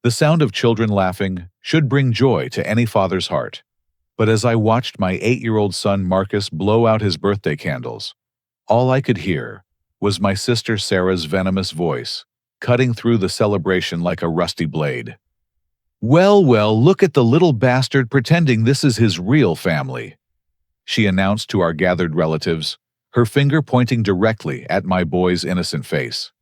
The sound of children laughing should bring joy to any father's heart. But as I watched my 8-year-old son Marcus blow out his birthday candles, all I could hear was my sister Sarah's venomous voice, cutting through the celebration like a rusty blade. "Well, well, look at the little bastard pretending this is his real family," she announced to our gathered relatives, her finger pointing directly at my boy's innocent face.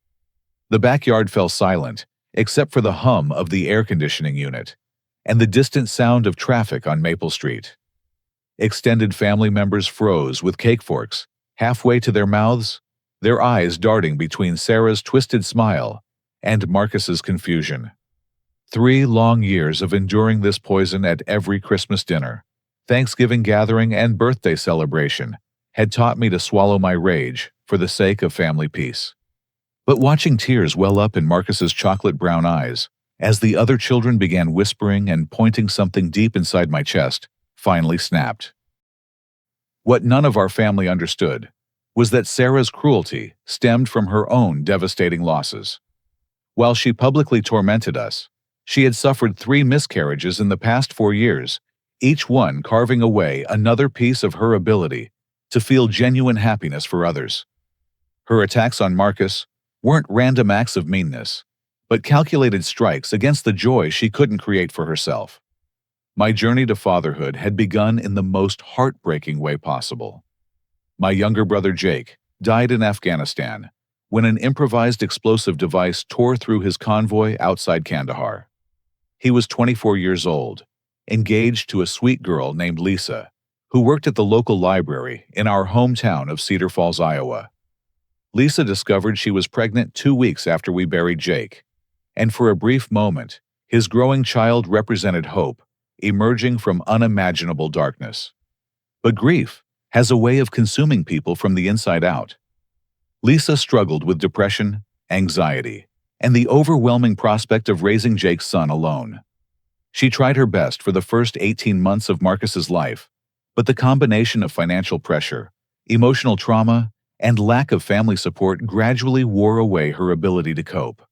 The backyard fell silent, except for the hum of the air conditioning unit and the distant sound of traffic on Maple Street. Extended family members froze with cake forks halfway to their mouths, their eyes darting between Sarah's twisted smile and Marcus's confusion. 3 long years of enduring this poison at every Christmas dinner, Thanksgiving gathering, and birthday celebration had taught me to swallow my rage for the sake of family peace. But watching tears well up in Marcus's chocolate brown eyes, as the other children began whispering and pointing something deep inside my chest, finally snapped. What none of our family understood was that Sarah's cruelty stemmed from her own devastating losses. While she publicly tormented us, she had suffered 3 miscarriages in the past 4 years, each one carving away another piece of her ability to feel genuine happiness for others. Her attacks on Marcus weren't random acts of meanness, but calculated strikes against the joy she couldn't create for herself. My journey to fatherhood had begun in the most heartbreaking way possible. My younger brother Jake died in Afghanistan when an improvised explosive device tore through his convoy outside Kandahar. He was 24 years old, engaged to a sweet girl named Lisa, who worked at the local library in our hometown of Cedar Falls, Iowa. Lisa discovered she was pregnant 2 weeks after we buried Jake, and for a brief moment, his growing child represented hope, emerging from unimaginable darkness. But grief has a way of consuming people from the inside out. Lisa struggled with depression, anxiety, and the overwhelming prospect of raising Jake's son alone. She tried her best for the first 18 months of Marcus's life, but the combination of financial pressure, emotional trauma, and lack of family support gradually wore away her ability to cope.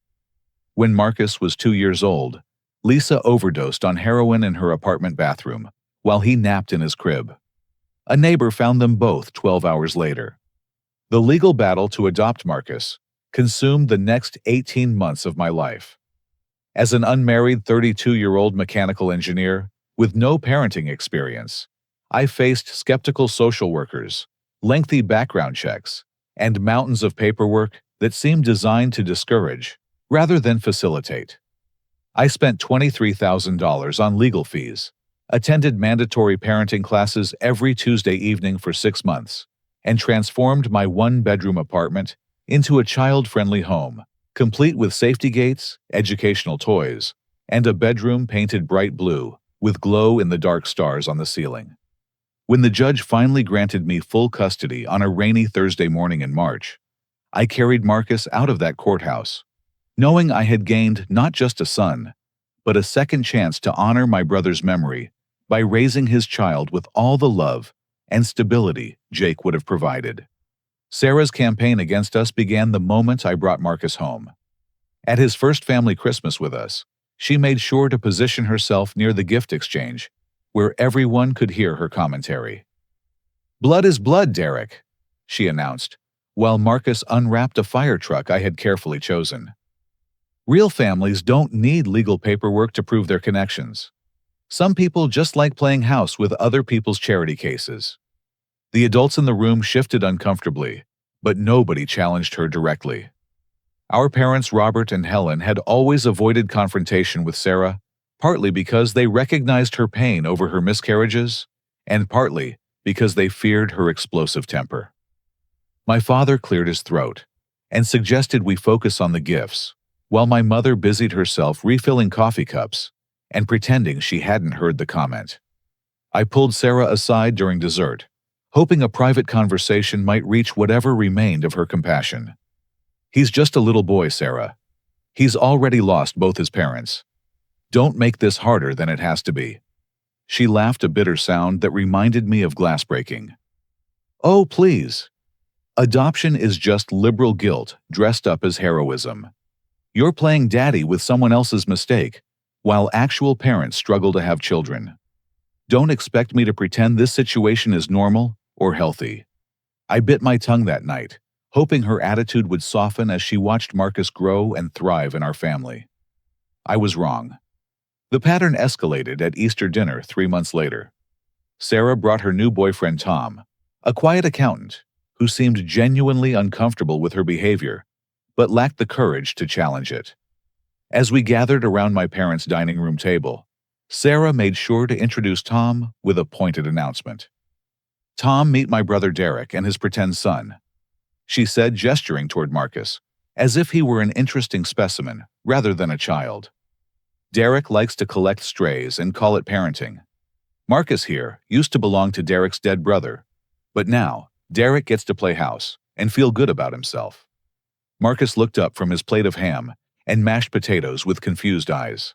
When Marcus was 2 years old, Lisa overdosed on heroin in her apartment bathroom while he napped in his crib. A neighbor found them both 12 hours later. The legal battle to adopt Marcus consumed the next 18 months of my life. As an unmarried 32-year-old mechanical engineer with no parenting experience, I faced skeptical social workers, lengthy background checks, and mountains of paperwork that seemed designed to discourage rather than facilitate. I spent $23,000 on legal fees, attended mandatory parenting classes every Tuesday evening for 6 months, and transformed my 1-bedroom apartment into a child-friendly home, complete with safety gates, educational toys, and a bedroom painted bright blue with glow-in-the-dark stars on the ceiling. When the judge finally granted me full custody on a rainy Thursday morning in March, I carried Marcus out of that courthouse, knowing I had gained not just a son, but a second chance to honor my brother's memory by raising his child with all the love and stability Jake would have provided. Sarah's campaign against us began the moment I brought Marcus home. At his first family Christmas with us, she made sure to position herself near the gift exchange, where everyone could hear her commentary. "Blood is blood, Derek," she announced, while Marcus unwrapped a fire truck I had carefully chosen. Real families don't need legal paperwork to prove their connections. Some people just like playing house with other people's charity cases. The adults in the room shifted uncomfortably, but nobody challenged her directly. Our parents, Robert and Helen, had always avoided confrontation with Sarah, partly because they recognized her pain over her miscarriages, and partly because they feared her explosive temper. My father cleared his throat and suggested we focus on the gifts, while my mother busied herself refilling coffee cups and pretending she hadn't heard the comment. I pulled Sarah aside during dessert, hoping a private conversation might reach whatever remained of her compassion. "He's just a little boy, Sarah. He's already lost both his parents. Don't make this harder than it has to be." She laughed a bitter sound that reminded me of glass breaking. "Oh, please. Adoption is just liberal guilt dressed up as heroism. You're playing daddy with someone else's mistake while actual parents struggle to have children. Don't expect me to pretend this situation is normal or healthy. I bit my tongue that night, hoping her attitude would soften as she watched Marcus grow and thrive in our family. I was wrong. The pattern escalated at Easter dinner 3 months later. Sarah brought her new boyfriend Tom, a quiet accountant who seemed genuinely uncomfortable with her behavior, but lacked the courage to challenge it. As we gathered around my parents' dining room table, Sarah made sure to introduce Tom with a pointed announcement. "Tom, meet my brother Derek and his pretend son," she said, gesturing toward Marcus, as if he were an interesting specimen rather than a child. "Derek likes to collect strays and call it parenting. Marcus here used to belong to Derek's dead brother, but now Derek gets to play house and feel good about himself." Marcus looked up from his plate of ham and mashed potatoes with confused eyes.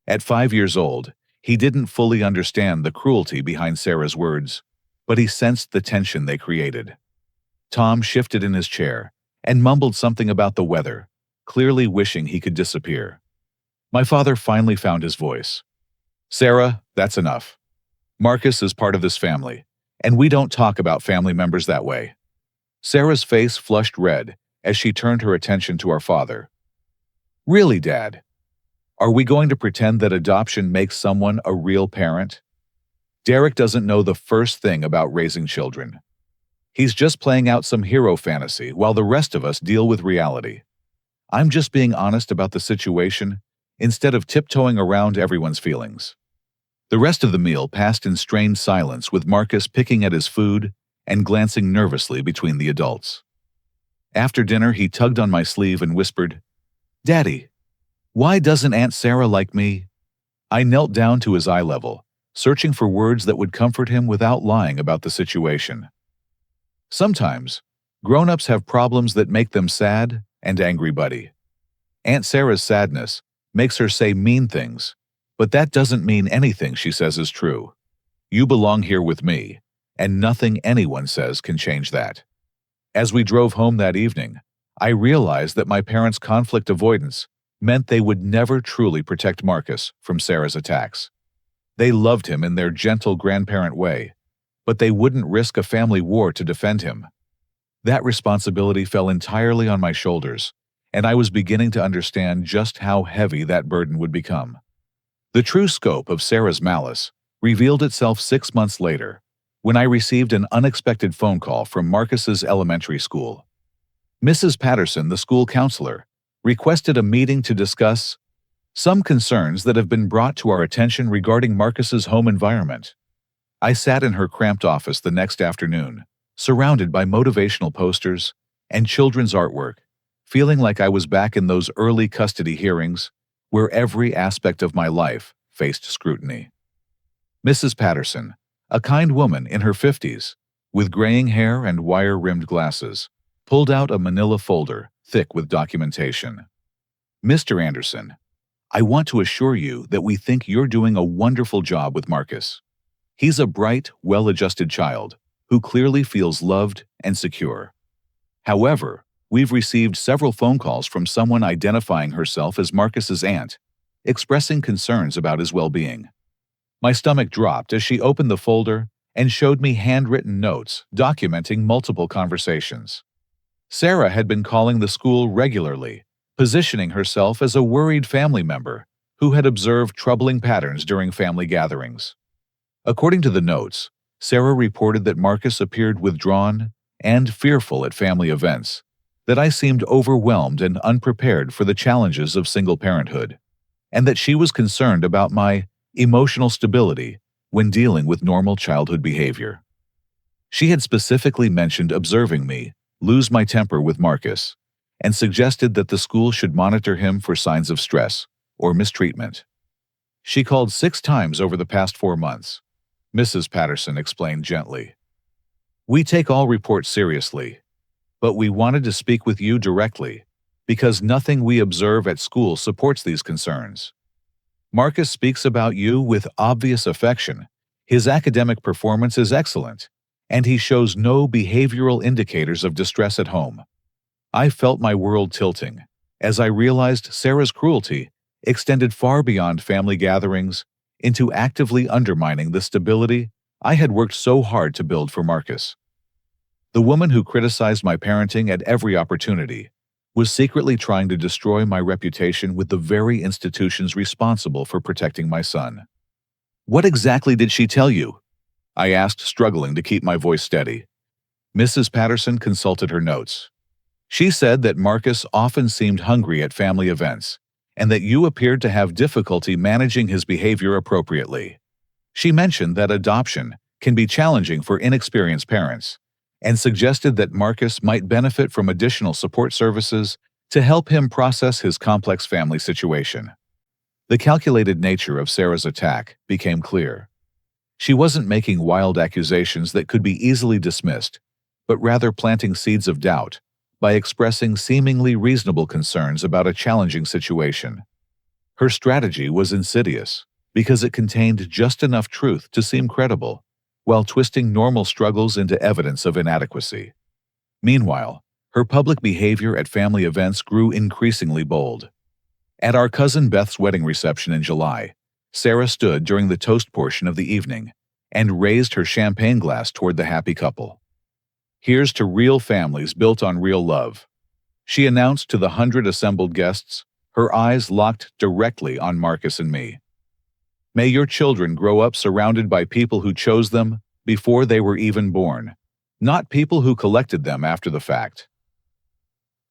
At 5 years old, he didn't fully understand the cruelty behind Sarah's words, but he sensed the tension they created. Tom shifted in his chair and mumbled something about the weather, clearly wishing he could disappear. My father finally found his voice. "Sarah, that's enough. Marcus is part of this family, and we don't talk about family members that way." Sarah's face flushed red as she turned her attention to our father. "Really, Dad? Are we going to pretend that adoption makes someone a real parent? Derek doesn't know the first thing about raising children. He's just playing out some hero fantasy while the rest of us deal with reality. I'm just being honest about the situation instead of tiptoeing around everyone's feelings." The rest of the meal passed in strained silence, with Marcus picking at his food and glancing nervously between the adults. After dinner, he tugged on my sleeve and whispered, "Daddy, why doesn't Aunt Sarah like me?" I knelt down to his eye level, searching for words that would comfort him without lying about the situation. "Sometimes, grown-ups have problems that make them sad and angry, buddy. Aunt Sarah's sadness makes her say mean things, but that doesn't mean anything she says is true. You belong here with me, and nothing anyone says can change that." As we drove home that evening, I realized that my parents' conflict avoidance meant they would never truly protect Marcus from Sarah's attacks. They loved him in their gentle grandparent way, but they wouldn't risk a family war to defend him. That responsibility fell entirely on my shoulders, and I was beginning to understand just how heavy that burden would become. The true scope of Sarah's malice revealed itself 6 months later, when I received an unexpected phone call from Marcus's elementary school. Mrs. Patterson, the school counselor, requested a meeting to discuss some concerns that have been brought to our attention regarding Marcus's home environment. I sat in her cramped office the next afternoon, surrounded by motivational posters and children's artwork, feeling like I was back in those early custody hearings where every aspect of my life faced scrutiny. Mrs. Patterson, a kind woman in her 50s, with graying hair and wire-rimmed glasses, pulled out a manila folder thick with documentation. "Mr. Anderson, I want to assure you that we think you're doing a wonderful job with Marcus. He's a bright, well-adjusted child who clearly feels loved and secure. However, we've received several phone calls from someone identifying herself as Marcus's aunt, expressing concerns about his well-being." My stomach dropped as she opened the folder and showed me handwritten notes documenting multiple conversations. Sarah had been calling the school regularly, positioning herself as a worried family member who had observed troubling patterns during family gatherings. According to the notes, Sarah reported that Marcus appeared withdrawn and fearful at family events, that I seemed overwhelmed and unprepared for the challenges of single parenthood, and that she was concerned about my emotional stability when dealing with normal childhood behavior. She had specifically mentioned observing me lose my temper with Marcus and suggested that the school should monitor him for signs of stress or mistreatment. "She called 6 times over the past 4 months," Mrs. Patterson explained gently. "We take all reports seriously, but we wanted to speak with you directly because nothing we observe at school supports these concerns. Marcus speaks about you with obvious affection. His academic performance is excellent, and he shows no behavioral indicators of distress at home." I felt my world tilting as I realized Sarah's cruelty extended far beyond family gatherings into actively undermining the stability I had worked so hard to build for Marcus. The woman who criticized my parenting at every opportunity was secretly trying to destroy my reputation with the very institutions responsible for protecting my son. "What exactly did she tell you?" I asked, struggling to keep my voice steady. Mrs. Patterson consulted her notes. "She said that Marcus often seemed hungry at family events, and that you appeared to have difficulty managing his behavior appropriately. She mentioned that adoption can be challenging for inexperienced parents, and suggested that Marcus might benefit from additional support services to help him process his complex family situation." The calculated nature of Sarah's attack became clear. She wasn't making wild accusations that could be easily dismissed, but rather planting seeds of doubt by expressing seemingly reasonable concerns about a challenging situation. Her strategy was insidious because it contained just enough truth to seem credible, while twisting normal struggles into evidence of inadequacy. Meanwhile, her public behavior at family events grew increasingly bold. At our cousin Beth's wedding reception in July, Sarah stood during the toast portion of the evening and raised her champagne glass toward the happy couple. "Here's to real families built on real love," she announced to the 100 assembled guests, her eyes locked directly on Marcus and me. "May your children grow up surrounded by people who chose them before they were even born, not people who collected them after the fact."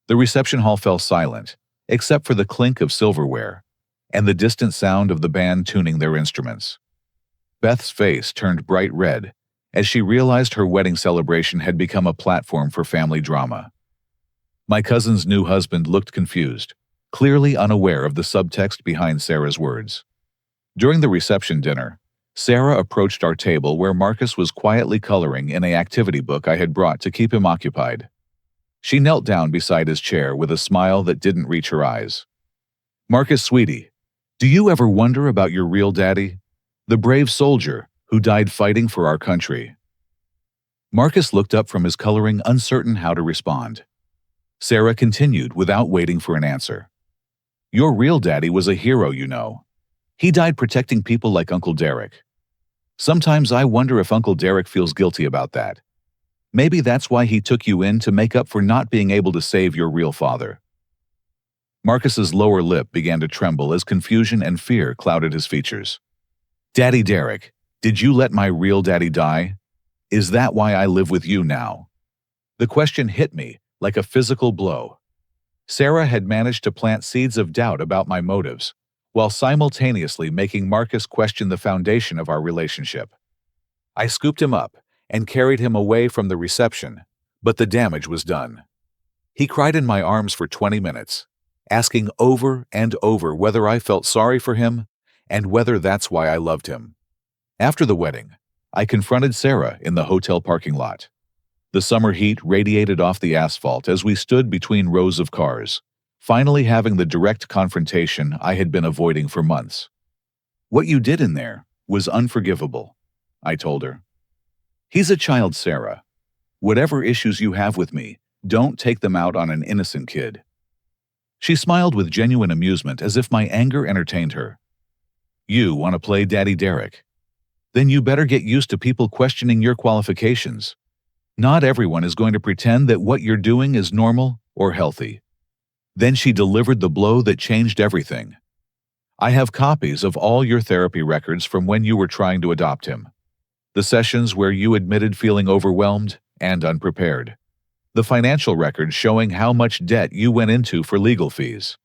The reception hall fell silent, except for the clink of silverware and the distant sound of the band tuning their instruments. Beth's face turned bright red as she realized her wedding celebration had become a platform for family drama. My cousin's new husband looked confused, clearly unaware of the subtext behind Sarah's words. During the reception dinner, Sarah approached our table where Marcus was quietly coloring in an activity book I had brought to keep him occupied. She knelt down beside his chair with a smile that didn't reach her eyes. "Marcus, sweetie, do you ever wonder about your real daddy? The brave soldier who died fighting for our country." Marcus looked up from his coloring, uncertain how to respond. Sarah continued without waiting for an answer. "Your real daddy was a hero, you know. He died protecting people like Uncle Derek. Sometimes I wonder if Uncle Derek feels guilty about that. Maybe that's why he took you in to make up for not being able to save your real father." Marcus's lower lip began to tremble as confusion and fear clouded his features. "Daddy Derek, did you let my real daddy die? Is that why I live with you now?" The question hit me like a physical blow. Sarah had managed to plant seeds of doubt about my motives, while simultaneously making Marcus question the foundation of our relationship. I scooped him up and carried him away from the reception, but the damage was done. He cried in my arms for 20 minutes, asking over and over whether I felt sorry for him and whether that's why I loved him. After the wedding, I confronted Sarah in the hotel parking lot. The summer heat radiated off the asphalt as we stood between rows of cars, finally having the direct confrontation I had been avoiding for months. "What you did in there was unforgivable," I told her. "He's a child, Sarah. Whatever issues you have with me, don't take them out on an innocent kid." She smiled with genuine amusement as if my anger entertained her. "You want to play Daddy Derek? Then you better get used to people questioning your qualifications. Not everyone is going to pretend that what you're doing is normal or healthy." Then she delivered the blow that changed everything. "I have copies of all your therapy records from when you were trying to adopt him. The sessions where you admitted feeling overwhelmed and unprepared. The financial records showing how much debt you went into for legal fees.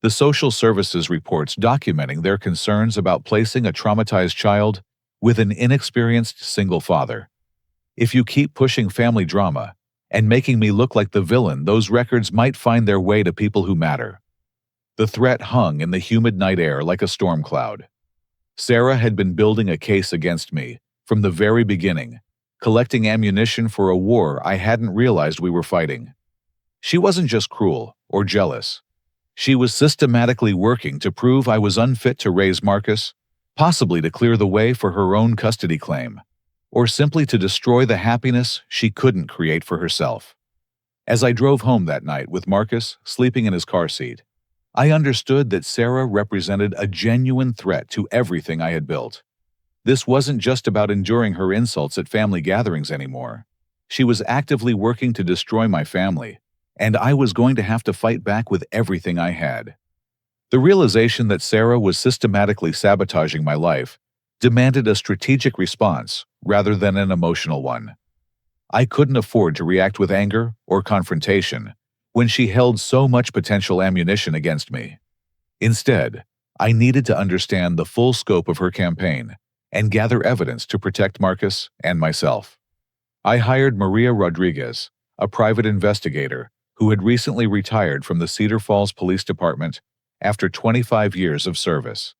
The social services reports documenting their concerns about placing a traumatized child with an inexperienced single father. If you keep pushing family drama and making me look like the villain, those records might find their way to people who matter." The threat hung in the humid night air like a storm cloud. Sarah had been building a case against me from the very beginning, collecting ammunition for a war I hadn't realized we were fighting. She wasn't just cruel or jealous. She was systematically working to prove I was unfit to raise Marcus, possibly to clear the way for her own custody claim, or simply to destroy the happiness she couldn't create for herself. As I drove home that night with Marcus sleeping in his car seat, I understood that Sarah represented a genuine threat to everything I had built. This wasn't just about enduring her insults at family gatherings anymore. She was actively working to destroy my family, and I was going to have to fight back with everything I had. The realization that Sarah was systematically sabotaging my life demanded a strategic response rather than an emotional one. I couldn't afford to react with anger or confrontation when she held so much potential ammunition against me. Instead, I needed to understand the full scope of her campaign and gather evidence to protect Marcus and myself. I hired Maria Rodriguez, a private investigator who had recently retired from the Cedar Falls Police Department after 25 years of service.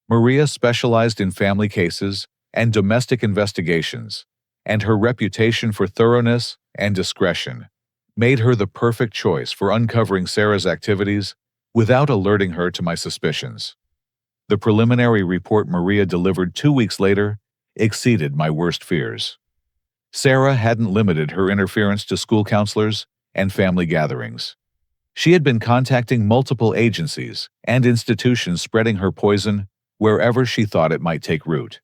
Maria specialized in family cases and domestic investigations, and her reputation for thoroughness and discretion made her the perfect choice for uncovering Sarah's activities without alerting her to my suspicions. The preliminary report Maria delivered 2 weeks later exceeded my worst fears. Sarah hadn't limited her interference to school counselors and family gatherings. She had been contacting multiple agencies and institutions, spreading her poison wherever she thought it might take root.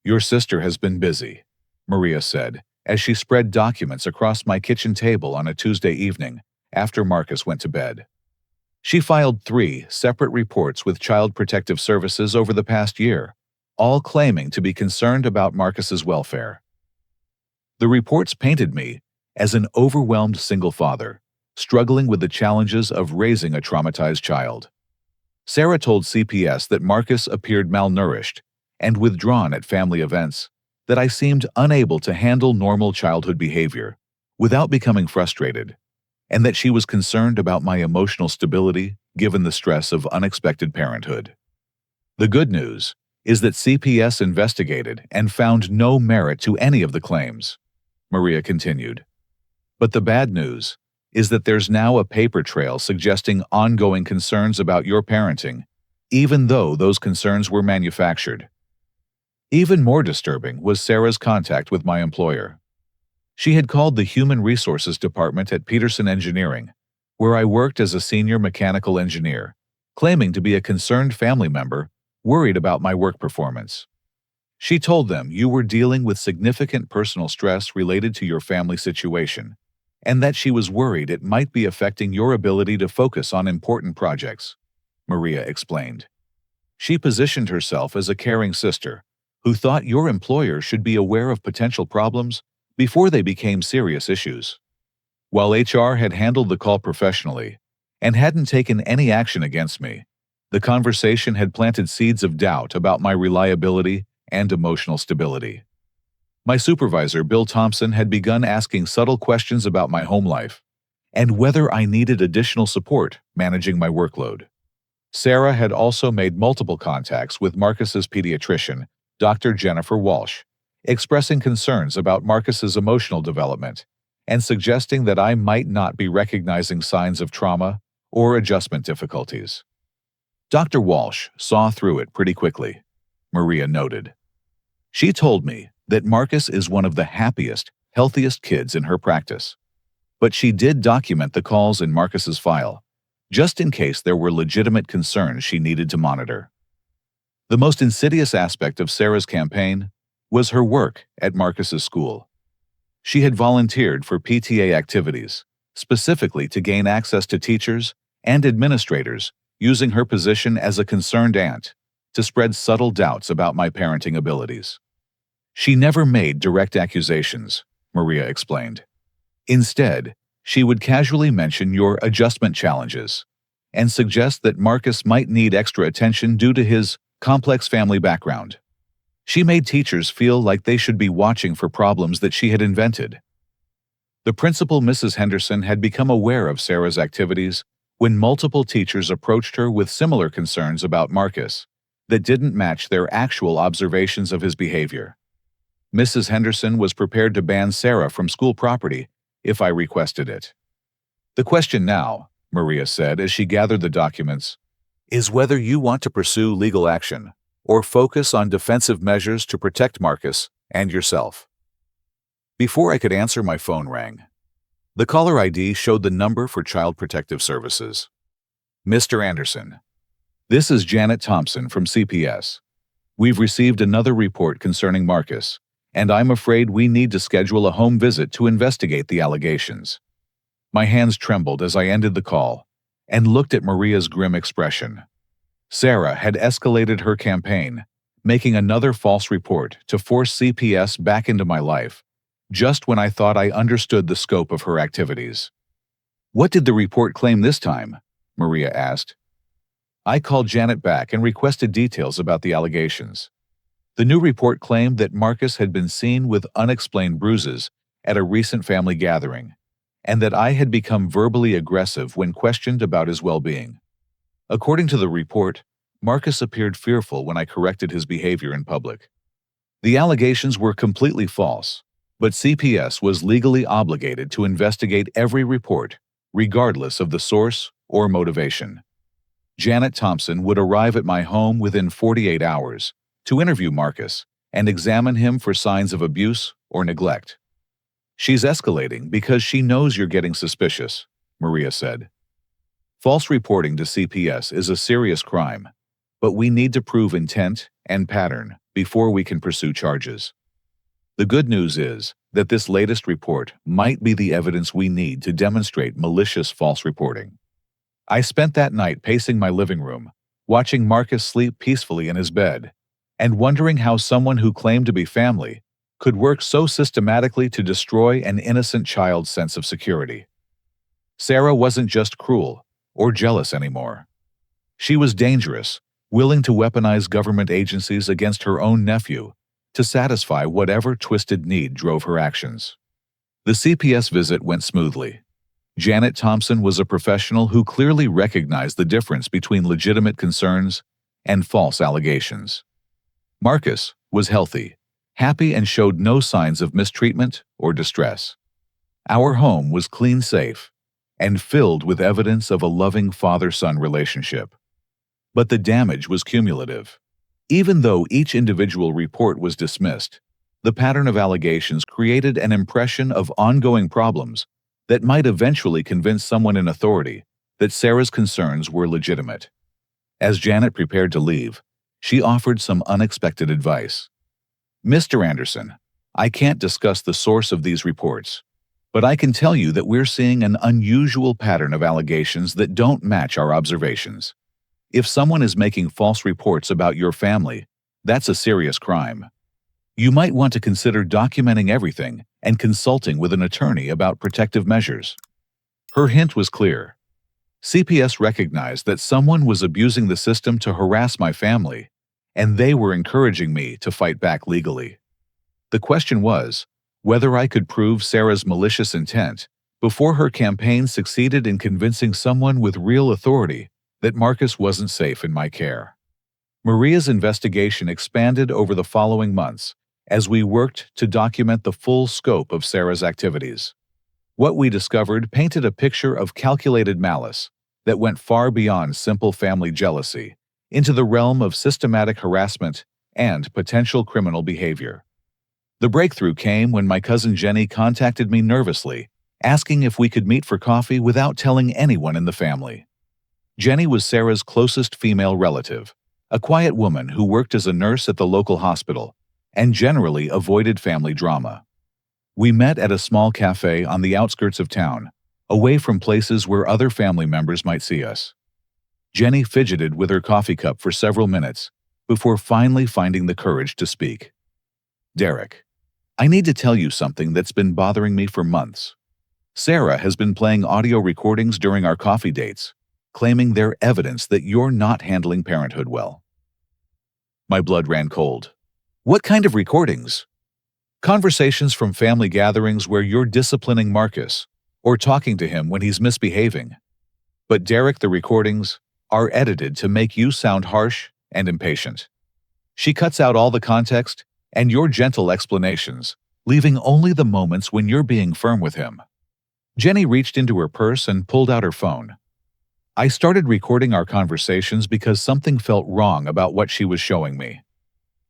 "Your sister has been busy," Maria said, as she spread documents across my kitchen table on a Tuesday evening after Marcus went to bed. She filed 3 separate reports with Child Protective Services over the past year, all claiming to be concerned about Marcus's welfare. The reports painted me as an overwhelmed single father, struggling with the challenges of raising a traumatized child. Sarah told CPS that Marcus appeared malnourished and withdrawn at family events, that I seemed unable to handle normal childhood behavior without becoming frustrated, and that she was concerned about my emotional stability given the stress of unexpected parenthood. The good news is that CPS investigated and found no merit to any of the claims, Maria continued. But the bad news is that there's now a paper trail suggesting ongoing concerns about your parenting, even though those concerns were manufactured. Even more disturbing was Sarah's contact with my employer. She had called the Human Resources Department at Peterson Engineering, where I worked as a senior mechanical engineer, claiming to be a concerned family member worried about my work performance. She told them you were dealing with significant personal stress related to your family situation, and that she was worried it might be affecting your ability to focus on important projects, Maria explained. She positioned herself as a caring sister who thought your employer should be aware of potential problems before they became serious issues. While HR had handled the call professionally and hadn't taken any action against me, the conversation had planted seeds of doubt about my reliability and emotional stability. My supervisor, Bill Thompson, had begun asking subtle questions about my home life and whether I needed additional support managing my workload. Sarah had also made multiple contacts with Marcus's pediatrician, Dr. Jennifer Walsh, expressing concerns about Marcus's emotional development and suggesting that I might not be recognizing signs of trauma or adjustment difficulties. Dr. Walsh saw through it pretty quickly, Maria noted. She told me that Marcus is one of the happiest, healthiest kids in her practice, but she did document the calls in Marcus's file, just in case there were legitimate concerns she needed to monitor. The most insidious aspect of Sarah's campaign was her work at Marcus's school. She had volunteered for PTA activities, specifically to gain access to teachers and administrators, using her position as a concerned aunt to spread subtle doubts about my parenting abilities. She never made direct accusations, Maria explained. Instead, she would casually mention your adjustment challenges and suggest that Marcus might need extra attention due to his complex family background. She made teachers feel like they should be watching for problems that she had invented. The principal, Mrs. Henderson, had become aware of Sarah's activities when multiple teachers approached her with similar concerns about Marcus that didn't match their actual observations of his behavior. Mrs. Henderson was prepared to ban Sarah from school property if I requested it. "The question now," Maria said as she gathered the documents, "is whether you want to pursue legal action or focus on defensive measures to protect Marcus and yourself." Before I could answer, my phone rang. The caller ID showed the number for Child Protective Services. Mr. Anderson, this is Janet Thompson from CPS. We've received another report concerning Marcus, and I'm afraid we need to schedule a home visit to investigate the allegations. My hands trembled as I ended the call and looked at Maria's grim expression. Sarah had escalated her campaign, making another false report to force CPS back into my life, just when I thought I understood the scope of her activities. "What did the report claim this time?" Maria asked. I called Janet back and requested details about the allegations. The new report claimed that Marcus had been seen with unexplained bruises at a recent family gathering, and that I had become verbally aggressive when questioned about his well-being. According to the report, Marcus appeared fearful when I corrected his behavior in public. The allegations were completely false, but CPS was legally obligated to investigate every report, regardless of the source or motivation. Janet Thompson would arrive at my home within 48 hours to interview Marcus and examine him for signs of abuse or neglect. "She's escalating because she knows you're getting suspicious," Maria said. False reporting to CPS is a serious crime, but we need to prove intent and pattern before we can pursue charges. The good news is that this latest report might be the evidence we need to demonstrate malicious false reporting. I spent that night pacing my living room, watching Marcus sleep peacefully in his bed, and wondering how someone who claimed to be family could work so systematically to destroy an innocent child's sense of security. Sarah wasn't just cruel or jealous anymore. She was dangerous, willing to weaponize government agencies against her own nephew to satisfy whatever twisted need drove her actions. The CPS visit went smoothly. Janet Thompson was a professional who clearly recognized the difference between legitimate concerns and false allegations. Marcus was healthy, happy, and showed no signs of mistreatment or distress. Our home was clean, safe, and filled with evidence of a loving father-son relationship. But the damage was cumulative. Even though each individual report was dismissed, the pattern of allegations created an impression of ongoing problems that might eventually convince someone in authority that Sarah's concerns were legitimate. As Janet prepared to leave, she offered some unexpected advice. "Mr. Anderson, I can't discuss the source of these reports, but I can tell you that we're seeing an unusual pattern of allegations that don't match our observations. If someone is making false reports about your family, that's a serious crime. You might want to consider documenting everything and consulting with an attorney about protective measures." Her hint was clear. CPS recognized that someone was abusing the system to harass my family, and they were encouraging me to fight back legally. The question was whether I could prove Sarah's malicious intent before her campaign succeeded in convincing someone with real authority that Marcus wasn't safe in my care. Maria's investigation expanded over the following months as we worked to document the full scope of Sarah's activities. What we discovered painted a picture of calculated malice that went far beyond simple family jealousy into the realm of systematic harassment and potential criminal behavior. The breakthrough came when my cousin Jenny contacted me nervously, asking if we could meet for coffee without telling anyone in the family. Jenny was Sarah's closest female relative, a quiet woman who worked as a nurse at the local hospital and generally avoided family drama. We met at a small cafe on the outskirts of town, away from places where other family members might see us. Jenny fidgeted with her coffee cup for several minutes before finally finding the courage to speak. "Derek, I need to tell you something that's been bothering me for months. Sarah has been playing audio recordings during our coffee dates, claiming they're evidence that you're not handling parenthood well." My blood ran cold. "What kind of recordings?" "Conversations from family gatherings where you're disciplining Marcus or talking to him when he's misbehaving. But Derek, the recordings are edited to make you sound harsh and impatient. She cuts out all the context and your gentle explanations, leaving only the moments when you're being firm with him." Jenny reached into her purse and pulled out her phone. "I started recording our conversations because something felt wrong about what she was showing me.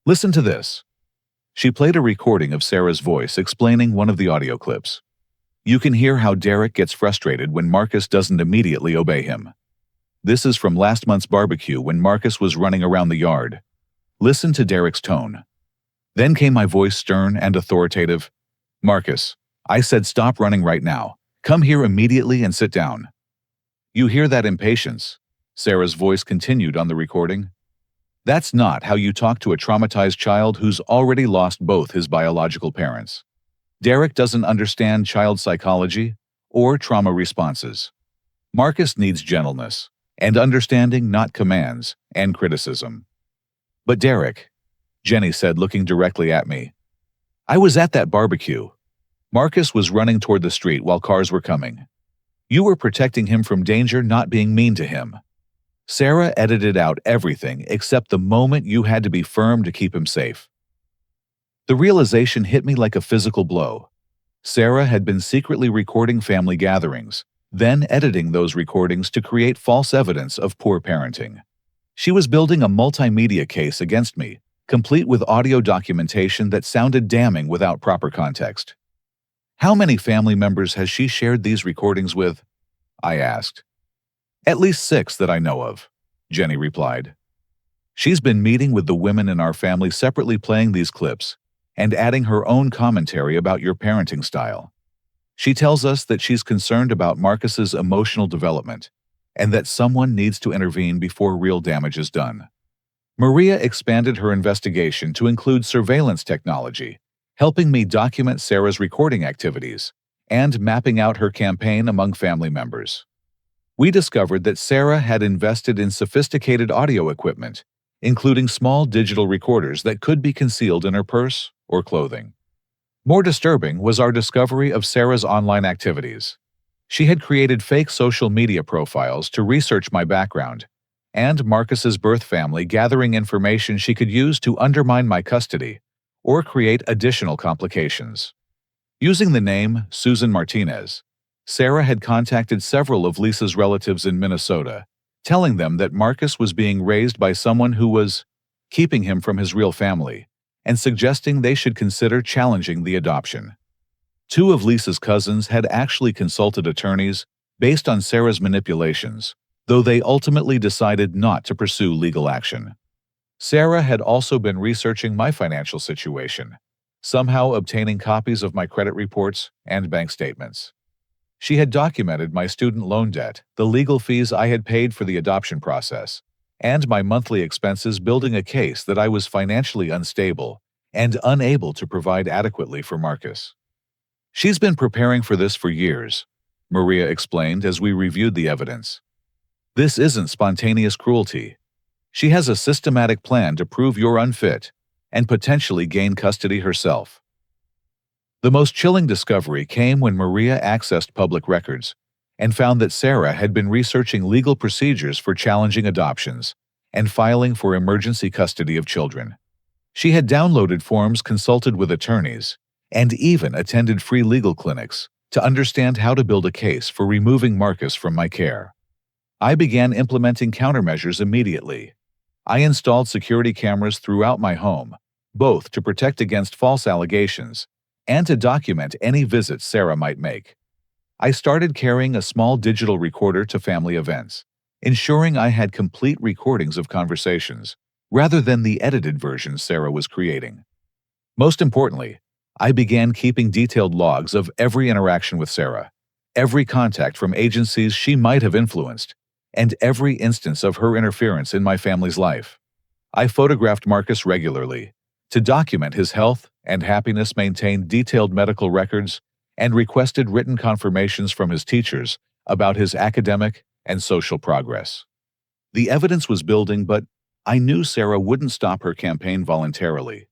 Listen to this." She played a recording of Sarah's voice explaining one of the audio clips. You can hear how Derek gets frustrated when Marcus doesn't immediately obey him. This is from last month's barbecue when Marcus was running around the yard. Listen to Derek's tone. Then came my voice, stern and authoritative. Marcus, I said stop running right now. Come here immediately and sit down. You hear that impatience? Sarah's voice continued on the recording. That's not how you talk to a traumatized child who's already lost both his biological parents. Derek doesn't understand child psychology or trauma responses. Marcus needs gentleness and understanding, not commands and criticism. But Derek, Jenny said, looking directly at me. I was at that barbecue. Marcus was running toward the street while cars were coming. You were protecting him from danger, not being mean to him. Sarah edited out everything except the moment you had to be firm to keep him safe. The realization hit me like a physical blow. Sarah had been secretly recording family gatherings, then editing those recordings to create false evidence of poor parenting. She was building a multimedia case against me, complete with audio documentation that sounded damning without proper context. How many family members has she shared these recordings with? I asked. At least 6 that I know of, Jenny replied. She's been meeting with the women in our family separately, playing these clips and adding her own commentary about your parenting style. She tells us that she's concerned about Marcus's emotional development and that someone needs to intervene before real damage is done. Maria expanded her investigation to include surveillance technology, helping me document Sarah's recording activities and mapping out her campaign among family members. We discovered that Sarah had invested in sophisticated audio equipment, including small digital recorders that could be concealed in her purse or clothing. More disturbing was our discovery of Sarah's online activities. She had created fake social media profiles to research my background and Marcus's birth family, gathering information she could use to undermine my custody or create additional complications. Using the name Susan Martinez, Sarah had contacted several of Lisa's relatives in Minnesota, telling them that Marcus was being raised by someone who was keeping him from his real family and suggesting they should consider challenging the adoption. 2 of Lisa's cousins had actually consulted attorneys based on Sarah's manipulations, though they ultimately decided not to pursue legal action. Sarah had also been researching my financial situation, somehow obtaining copies of my credit reports and bank statements. She had documented my student loan debt, the legal fees I had paid for the adoption process, and my monthly expenses, building a case that I was financially unstable and unable to provide adequately for Marcus. She's been preparing for this for years, Maria explained as we reviewed the evidence. This isn't spontaneous cruelty. She has a systematic plan to prove you're unfit and potentially gain custody herself. The most chilling discovery came when Maria accessed public records and found that Sarah had been researching legal procedures for challenging adoptions and filing for emergency custody of children. She had downloaded forms, consulted with attorneys, and even attended free legal clinics to understand how to build a case for removing Marcus from my care. I began implementing countermeasures immediately. I installed security cameras throughout my home, both to protect against false allegations and to document any visits Sarah might make. I started carrying a small digital recorder to family events, ensuring I had complete recordings of conversations, rather than the edited versions Sarah was creating. Most importantly, I began keeping detailed logs of every interaction with Sarah, every contact from agencies she might have influenced, and every instance of her interference in my family's life. I photographed Marcus regularly to document his health and happiness, maintained detailed medical records, and requested written confirmations from his teachers about his academic and social progress. The evidence was building, but I knew Sarah wouldn't stop her campaign voluntarily.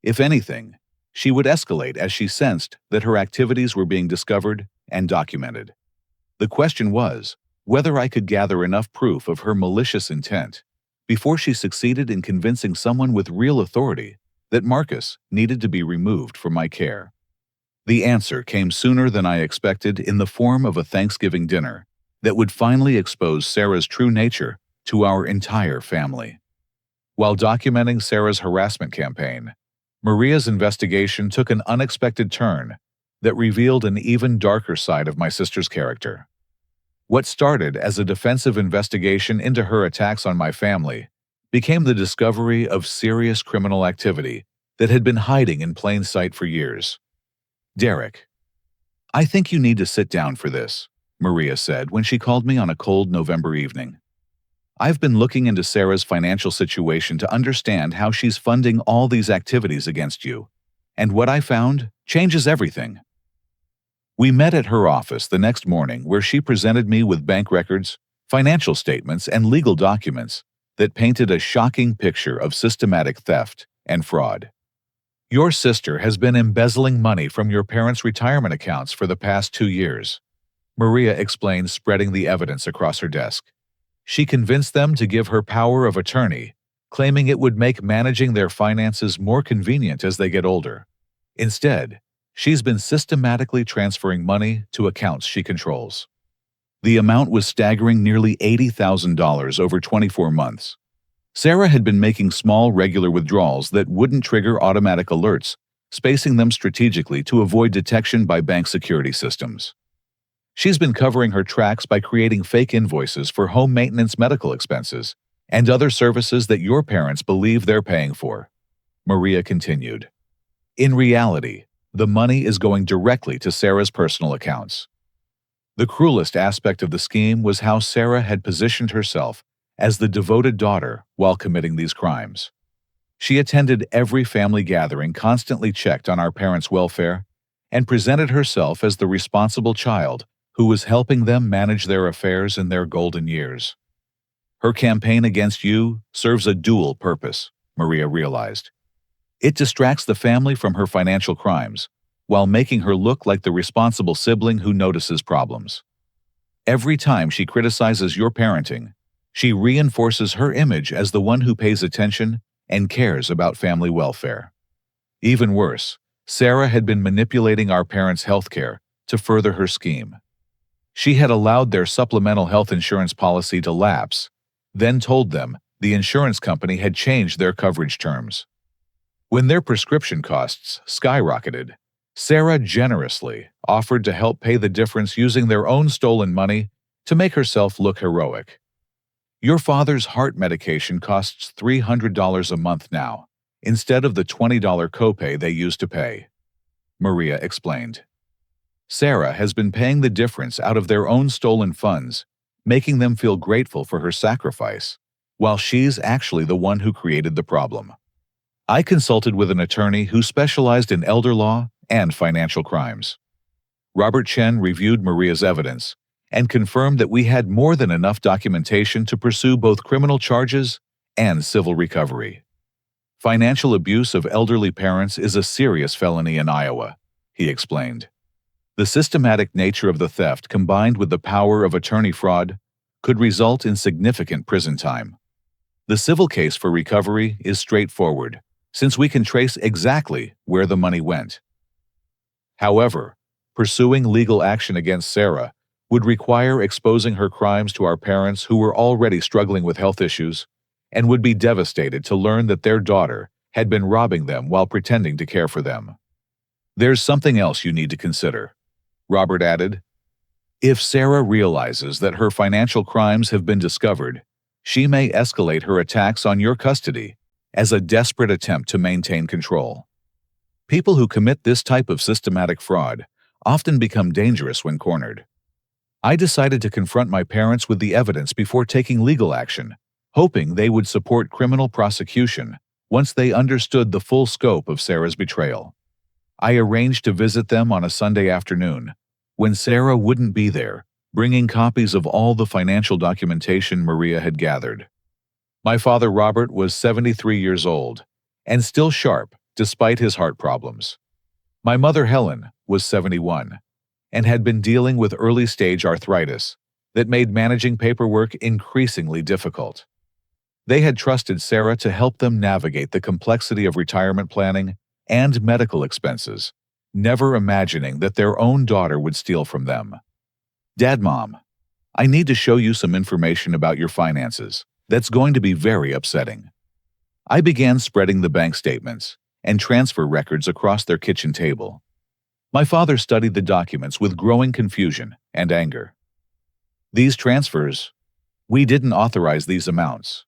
If anything, she would escalate as she sensed that her activities were being discovered and documented. The question was whether I could gather enough proof of her malicious intent before she succeeded in convincing someone with real authority that Marcus needed to be removed from my care. The answer came sooner than I expected, in the form of a Thanksgiving dinner that would finally expose Sarah's true nature to our entire family. While documenting Sarah's harassment campaign, Maria's investigation took an unexpected turn that revealed an even darker side of my sister's character. What started as a defensive investigation into her attacks on my family became the discovery of serious criminal activity that had been hiding in plain sight for years. Derek, I think you need to sit down for this, Maria said when she called me on a cold November evening. I've been looking into Sarah's financial situation to understand how she's funding all these activities against you, and what I found changes everything. We met at her office the next morning where she presented me with bank records, financial statements, and legal documents that painted a shocking picture of systematic theft and fraud. Your sister has been embezzling money from your parents' retirement accounts for the past 2 years, Maria explained, spreading the evidence across her desk. She convinced them to give her power of attorney, claiming it would make managing their finances more convenient as they get older. Instead, she's been systematically transferring money to accounts she controls. The amount was staggering, nearly $80,000 over 24 months. Sarah had been making small, regular withdrawals that wouldn't trigger automatic alerts, spacing them strategically to avoid detection by bank security systems. She's been covering her tracks by creating fake invoices for home maintenance, medical expenses, and other services that your parents believe they're paying for, Maria continued. In reality, the money is going directly to Sarah's personal accounts. The cruelest aspect of the scheme was how Sarah had positioned herself as the devoted daughter while committing these crimes. She attended every family gathering, constantly checked on our parents' welfare, and presented herself as the responsible child who was helping them manage their affairs in their golden years. Her campaign against you serves a dual purpose, Maria realized. It distracts the family from her financial crimes, while making her look like the responsible sibling who notices problems. Every time she criticizes your parenting, she reinforces her image as the one who pays attention and cares about family welfare. Even worse, Sarah had been manipulating our parents' health care to further her scheme. She had allowed their supplemental health insurance policy to lapse, then told them the insurance company had changed their coverage terms. When their prescription costs skyrocketed, Sarah generously offered to help pay the difference using their own stolen money to make herself look heroic. Your father's heart medication costs $300 a month now, instead of the $20 copay they used to pay, Maria explained. Sarah has been paying the difference out of their own stolen funds, making them feel grateful for her sacrifice, while she's actually the one who created the problem. I consulted with an attorney who specialized in elder law and financial crimes. Robert Chen reviewed Maria's evidence and confirmed that we had more than enough documentation to pursue both criminal charges and civil recovery. Financial abuse of elderly parents is a serious felony in Iowa, he explained. The systematic nature of the theft, combined with the power of attorney fraud, could result in significant prison time. The civil case for recovery is straightforward, since we can trace exactly where the money went. However, pursuing legal action against Sarah would require exposing her crimes to our parents, who were already struggling with health issues, and would be devastated to learn that their daughter had been robbing them while pretending to care for them. There's something else you need to consider, Robert added. If Sarah realizes that her financial crimes have been discovered, she may escalate her attacks on your custody as a desperate attempt to maintain control. People who commit this type of systematic fraud often become dangerous when cornered. I decided to confront my parents with the evidence before taking legal action, hoping they would support criminal prosecution once they understood the full scope of Sarah's betrayal. I arranged to visit them on a Sunday afternoon, when Sarah wouldn't be there, bringing copies of all the financial documentation Maria had gathered. My father, Robert, was 73 years old and still sharp despite his heart problems. My mother, Helen, was 71 and had been dealing with early-stage arthritis that made managing paperwork increasingly difficult. They had trusted Sarah to help them navigate the complexity of retirement planning and medical expenses, never imagining that their own daughter would steal from them. Dad, Mom, I need to show you some information about your finances that's going to be very upsetting. I began spreading the bank statements and transfer records across their kitchen table. My father studied the documents with growing confusion and anger. These transfers, we didn't authorize these amounts.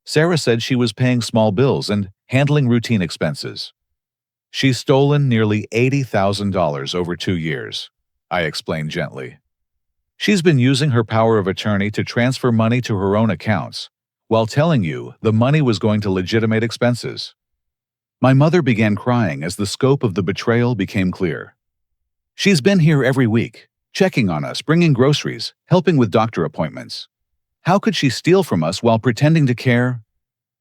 Sarah said she was paying small bills and handling routine expenses. She's stolen nearly $80,000 over 2 years, I explained gently. She's been using her power of attorney to transfer money to her own accounts, while telling you the money was going to legitimate expenses. My mother began crying as the scope of the betrayal became clear. She's been here every week, checking on us, bringing groceries, helping with doctor appointments. How could she steal from us while pretending to care?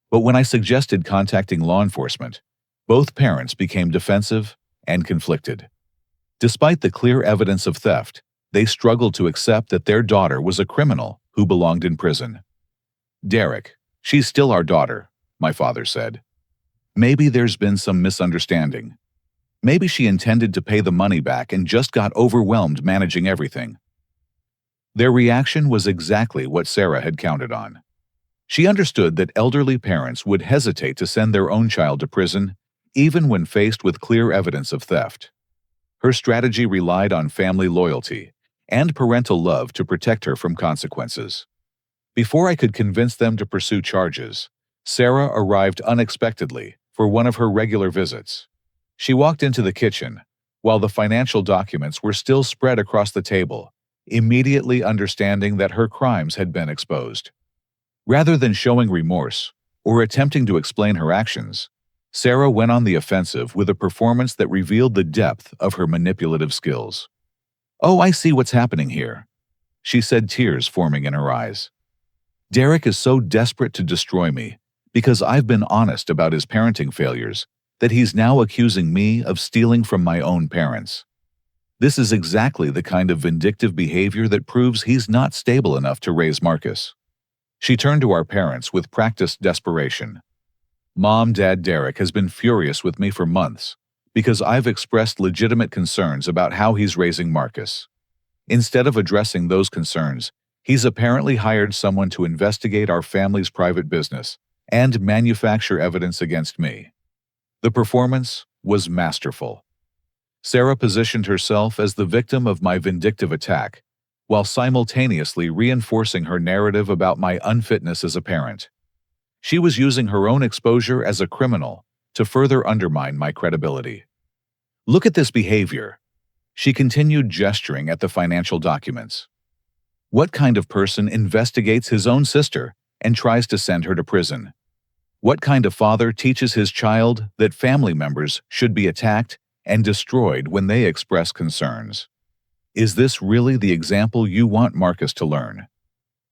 But when I suggested contacting law enforcement, both parents became defensive and conflicted. Despite the clear evidence of theft, they struggled to accept that their daughter was a criminal who belonged in prison. Derek, she's still our daughter, my father said. Maybe there's been some misunderstanding. Maybe she intended to pay the money back and just got overwhelmed managing everything. Their reaction was exactly what Sarah had counted on. She understood that elderly parents would hesitate to send their own child to prison, even when faced with clear evidence of theft. Her strategy relied on family loyalty and parental love to protect her from consequences. Before I could convince them to pursue charges, Sarah arrived unexpectedly for one of her regular visits. She walked into the kitchen, while the financial documents were still spread across the table, immediately understanding that her crimes had been exposed. Rather than showing remorse or attempting to explain her actions, Sarah went on the offensive with a performance that revealed the depth of her manipulative skills. "Oh, I see what's happening here," she said, tears forming in her eyes. "Derek is so desperate to destroy me because I've been honest about his parenting failures that he's now accusing me of stealing from my own parents. This is exactly the kind of vindictive behavior that proves he's not stable enough to raise Marcus." She turned to our parents with practiced desperation. "Mom, Dad, Derek has been furious with me for months because I've expressed legitimate concerns about how he's raising Marcus. Instead of addressing those concerns, he's apparently hired someone to investigate our family's private business and manufacture evidence against me." The performance was masterful. Sarah positioned herself as the victim of my vindictive attack, while simultaneously reinforcing her narrative about my unfitness as a parent. She was using her own exposure as a criminal to further undermine my credibility. "Look at this behavior," she continued, gesturing at the financial documents. "What kind of person investigates his own sister and tries to send her to prison? What kind of father teaches his child that family members should be attacked and destroyed when they express concerns? Is this really the example you want Marcus to learn?"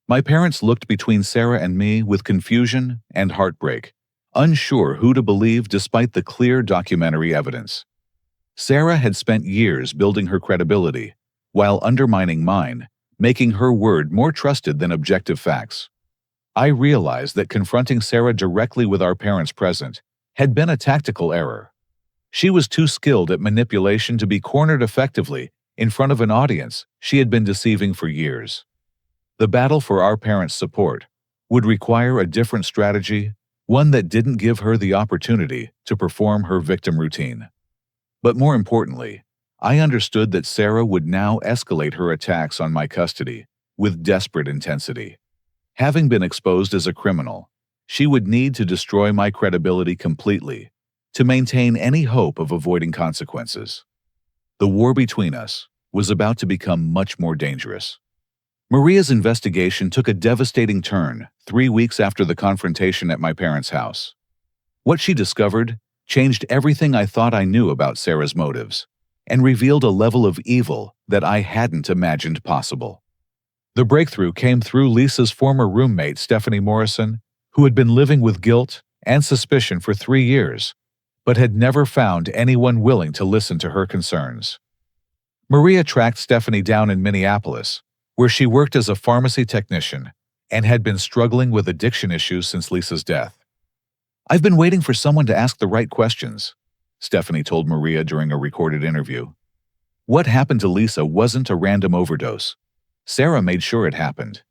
My parents looked between Sarah and me with confusion and heartbreak, unsure who to believe despite the clear documentary evidence. Sarah had spent years building her credibility, while undermining mine, making her word more trusted than objective facts. I realized that confronting Sarah directly with our parents present had been a tactical error. She was too skilled at manipulation to be cornered effectively in front of an audience she had been deceiving for years. The battle for our parents' support would require a different strategy, one that didn't give her the opportunity to perform her victim routine. But more importantly, I understood that Sarah would now escalate her attacks on my custody with desperate intensity. Having been exposed as a criminal, she would need to destroy my credibility completely to maintain any hope of avoiding consequences. The war between us was about to become much more dangerous. Maria's investigation took a devastating turn 3 weeks after the confrontation at my parents' house. What she discovered changed everything I thought I knew about Sarah's motives and revealed a level of evil that I hadn't imagined possible. The breakthrough came through Lisa's former roommate, Stephanie Morrison, who had been living with guilt and suspicion for 3 years, but had never found anyone willing to listen to her concerns. Maria tracked Stephanie down in Minneapolis, where she worked as a pharmacy technician and had been struggling with addiction issues since Lisa's death. "I've been waiting for someone to ask the right questions," Stephanie told Maria during a recorded interview. What happened to Lisa wasn't a random overdose. Sarah made sure it happened.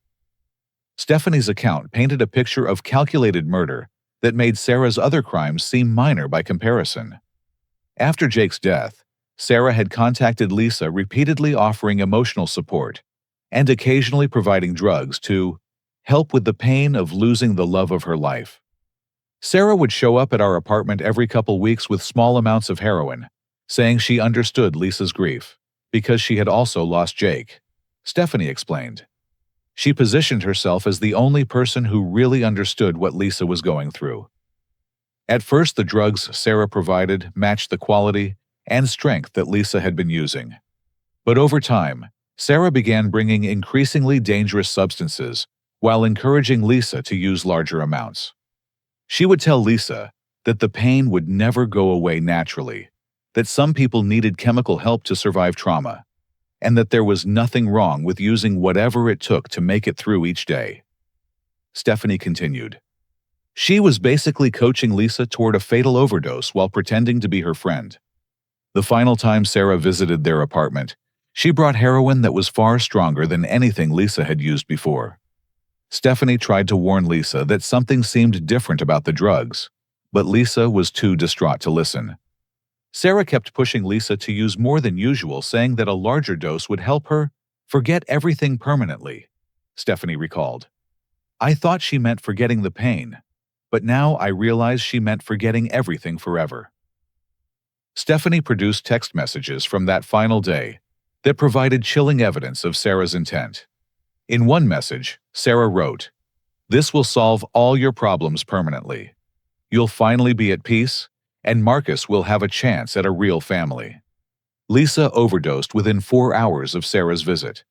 Stephanie's account painted a picture of calculated murder that made Sarah's other crimes seem minor by comparison. After Jake's death, Sarah had contacted Lisa, repeatedly offering emotional support, and occasionally providing drugs to help with the pain of losing the love of her life. Sarah would show up at our apartment every couple weeks with small amounts of heroin, saying she understood Lisa's grief because she had also lost Jake. Stephanie explained. She positioned herself as the only person who really understood what Lisa was going through. At first, the drugs Sarah provided matched the quality and strength that Lisa had been using. But over time, Sarah began bringing increasingly dangerous substances while encouraging Lisa to use larger amounts. She would tell Lisa that the pain would never go away naturally, that some people needed chemical help to survive trauma, and that there was nothing wrong with using whatever it took to make it through each day. Stephanie continued. She was basically coaching Lisa toward a fatal overdose while pretending to be her friend. The final time Sarah visited their apartment, she brought heroin that was far stronger than anything Lisa had used before. Stephanie tried to warn Lisa that something seemed different about the drugs, but Lisa was too distraught to listen. Sarah kept pushing Lisa to use more than usual, saying that a larger dose would help her forget everything permanently, Stephanie recalled. I thought she meant forgetting the pain, but now I realize she meant forgetting everything forever. Stephanie produced text messages from that final day that provided chilling evidence of Sarah's intent. In one message, Sarah wrote, "This will solve all your problems permanently. You'll finally be at peace, and Marcus will have a chance at a real family." Lisa overdosed within 4 hours of Sarah's visit.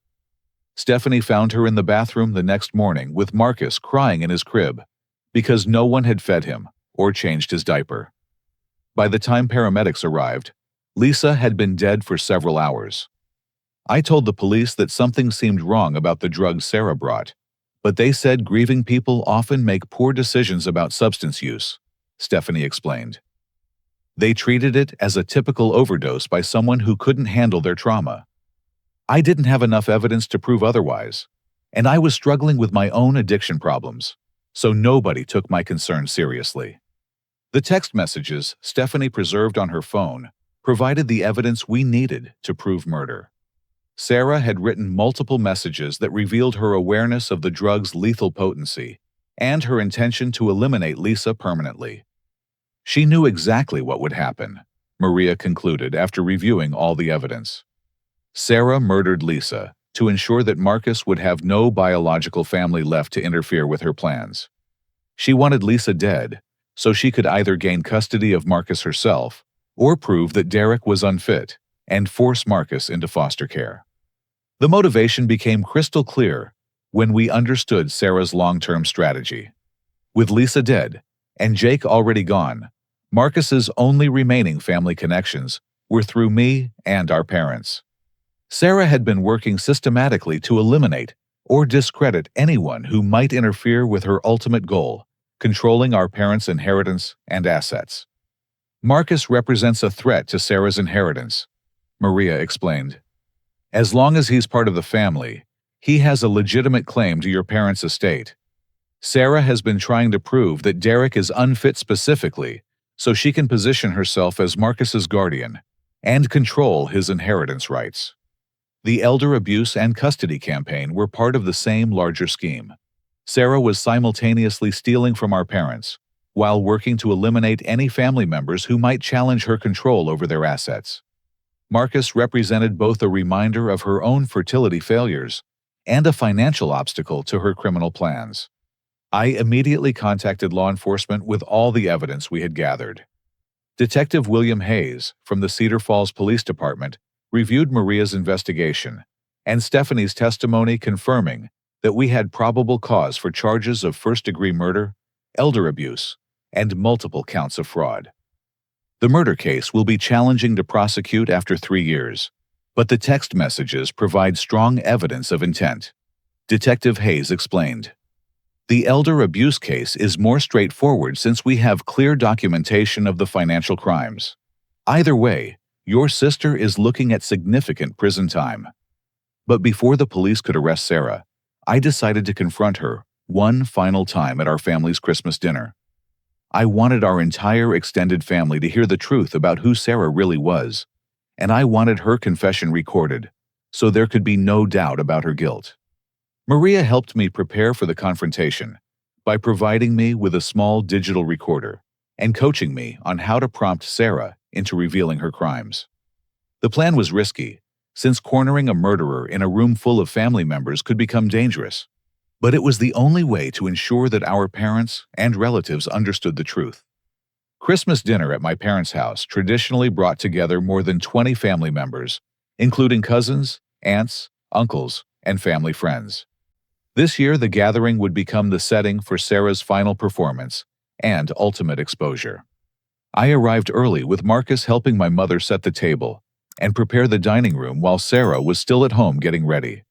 Stephanie found her in the bathroom the next morning with Marcus crying in his crib because no one had fed him or changed his diaper. By the time paramedics arrived, Lisa had been dead for several hours. I told the police that something seemed wrong about the drugs Sarah brought, but they said grieving people often make poor decisions about substance use, Stephanie explained. They treated it as a typical overdose by someone who couldn't handle their trauma. I didn't have enough evidence to prove otherwise, and I was struggling with my own addiction problems, so nobody took my concerns seriously. The text messages Stephanie preserved on her phone provided the evidence we needed to prove murder. Sarah had written multiple messages that revealed her awareness of the drug's lethal potency and her intention to eliminate Lisa permanently. She knew exactly what would happen, Maria concluded after reviewing all the evidence. Sarah murdered Lisa to ensure that Marcus would have no biological family left to interfere with her plans. She wanted Lisa dead so she could either gain custody of Marcus herself or prove that Derek was unfit and force Marcus into foster care. The motivation became crystal clear when we understood Sarah's long-term strategy. With Lisa dead and Jake already gone, Marcus's only remaining family connections were through me and our parents. Sarah had been working systematically to eliminate or discredit anyone who might interfere with her ultimate goal, controlling our parents' inheritance and assets. Marcus represents a threat to Sarah's inheritance, Maria explained. As long as he's part of the family, he has a legitimate claim to your parents' estate. Sarah has been trying to prove that Derek is unfit specifically so she can position herself as Marcus's guardian and control his inheritance rights. The elder abuse and custody campaign were part of the same larger scheme. Sarah was simultaneously stealing from our parents while working to eliminate any family members who might challenge her control over their assets. Marcus represented both a reminder of her own fertility failures and a financial obstacle to her criminal plans. I immediately contacted law enforcement with all the evidence we had gathered. Detective William Hayes from the Cedar Falls Police Department reviewed Maria's investigation and Stephanie's testimony, confirming that we had probable cause for charges of first-degree murder, elder abuse, and multiple counts of fraud. The murder case will be challenging to prosecute after 3 years, but the text messages provide strong evidence of intent, Detective Hayes explained. The elder abuse case is more straightforward since we have clear documentation of the financial crimes. Either way, your sister is looking at significant prison time. But before the police could arrest Sarah, I decided to confront her one final time at our family's Christmas dinner. I wanted our entire extended family to hear the truth about who Sarah really was, and I wanted her confession recorded so there could be no doubt about her guilt. Maria helped me prepare for the confrontation by providing me with a small digital recorder and coaching me on how to prompt Sarah into revealing her crimes. The plan was risky, since cornering a murderer in a room full of family members could become dangerous. But it was the only way to ensure that our parents and relatives understood the truth. Christmas dinner at my parents' house traditionally brought together more than 20 family members, including cousins, aunts, uncles, and family friends. This year, the gathering would become the setting for Sarah's final performance and ultimate exposure. I arrived early with Marcus helping my mother set the table and prepare the dining room while Sarah was still at home getting ready.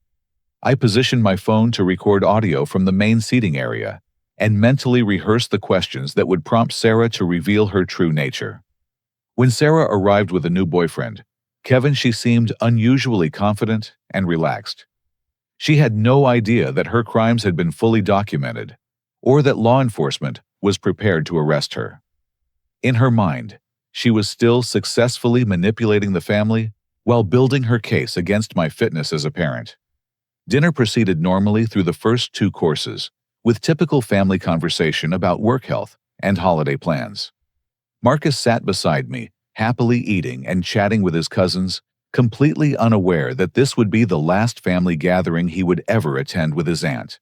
I positioned my phone to record audio from the main seating area and mentally rehearsed the questions that would prompt Sarah to reveal her true nature. When Sarah arrived with a new boyfriend, Kevin, she seemed unusually confident and relaxed. She had no idea that her crimes had been fully documented or that law enforcement was prepared to arrest her. In her mind, she was still successfully manipulating the family while building her case against my fitness as a parent. Dinner proceeded normally through the first 2 courses, with typical family conversation about work health and holiday plans. Marcus sat beside me, happily eating and chatting with his cousins, completely unaware that this would be the last family gathering he would ever attend with his aunt.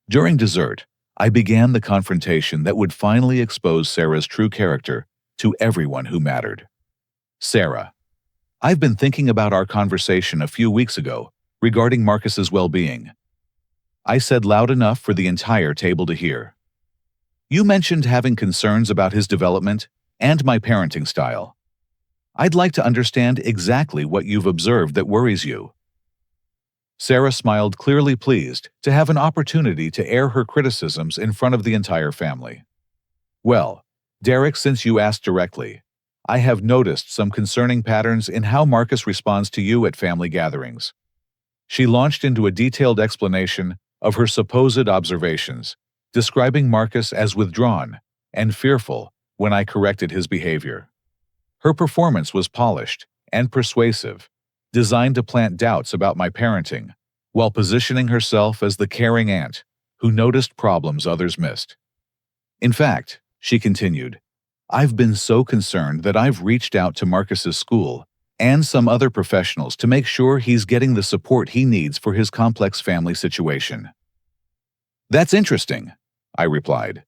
During dessert, I began the confrontation that would finally expose Sarah's true character to everyone who mattered. Sarah, I've been thinking about our conversation a few weeks ago regarding Marcus's well-being. I said loud enough for the entire table to hear. You mentioned having concerns about his development and my parenting style. I'd like to understand exactly what you've observed that worries you. Sarah smiled, clearly pleased to have an opportunity to air her criticisms in front of the entire family. Well, Derek, since you asked directly, I have noticed some concerning patterns in how Marcus responds to you at family gatherings. She launched into a detailed explanation of her supposed observations, describing Marcus as withdrawn and fearful when I corrected his behavior. Her performance was polished and persuasive, designed to plant doubts about my parenting, while positioning herself as the caring aunt who noticed problems others missed. In fact, she continued, I've been so concerned that I've reached out to Marcus's school and some other professionals to make sure he's getting the support he needs for his complex family situation. That's interesting, I replied.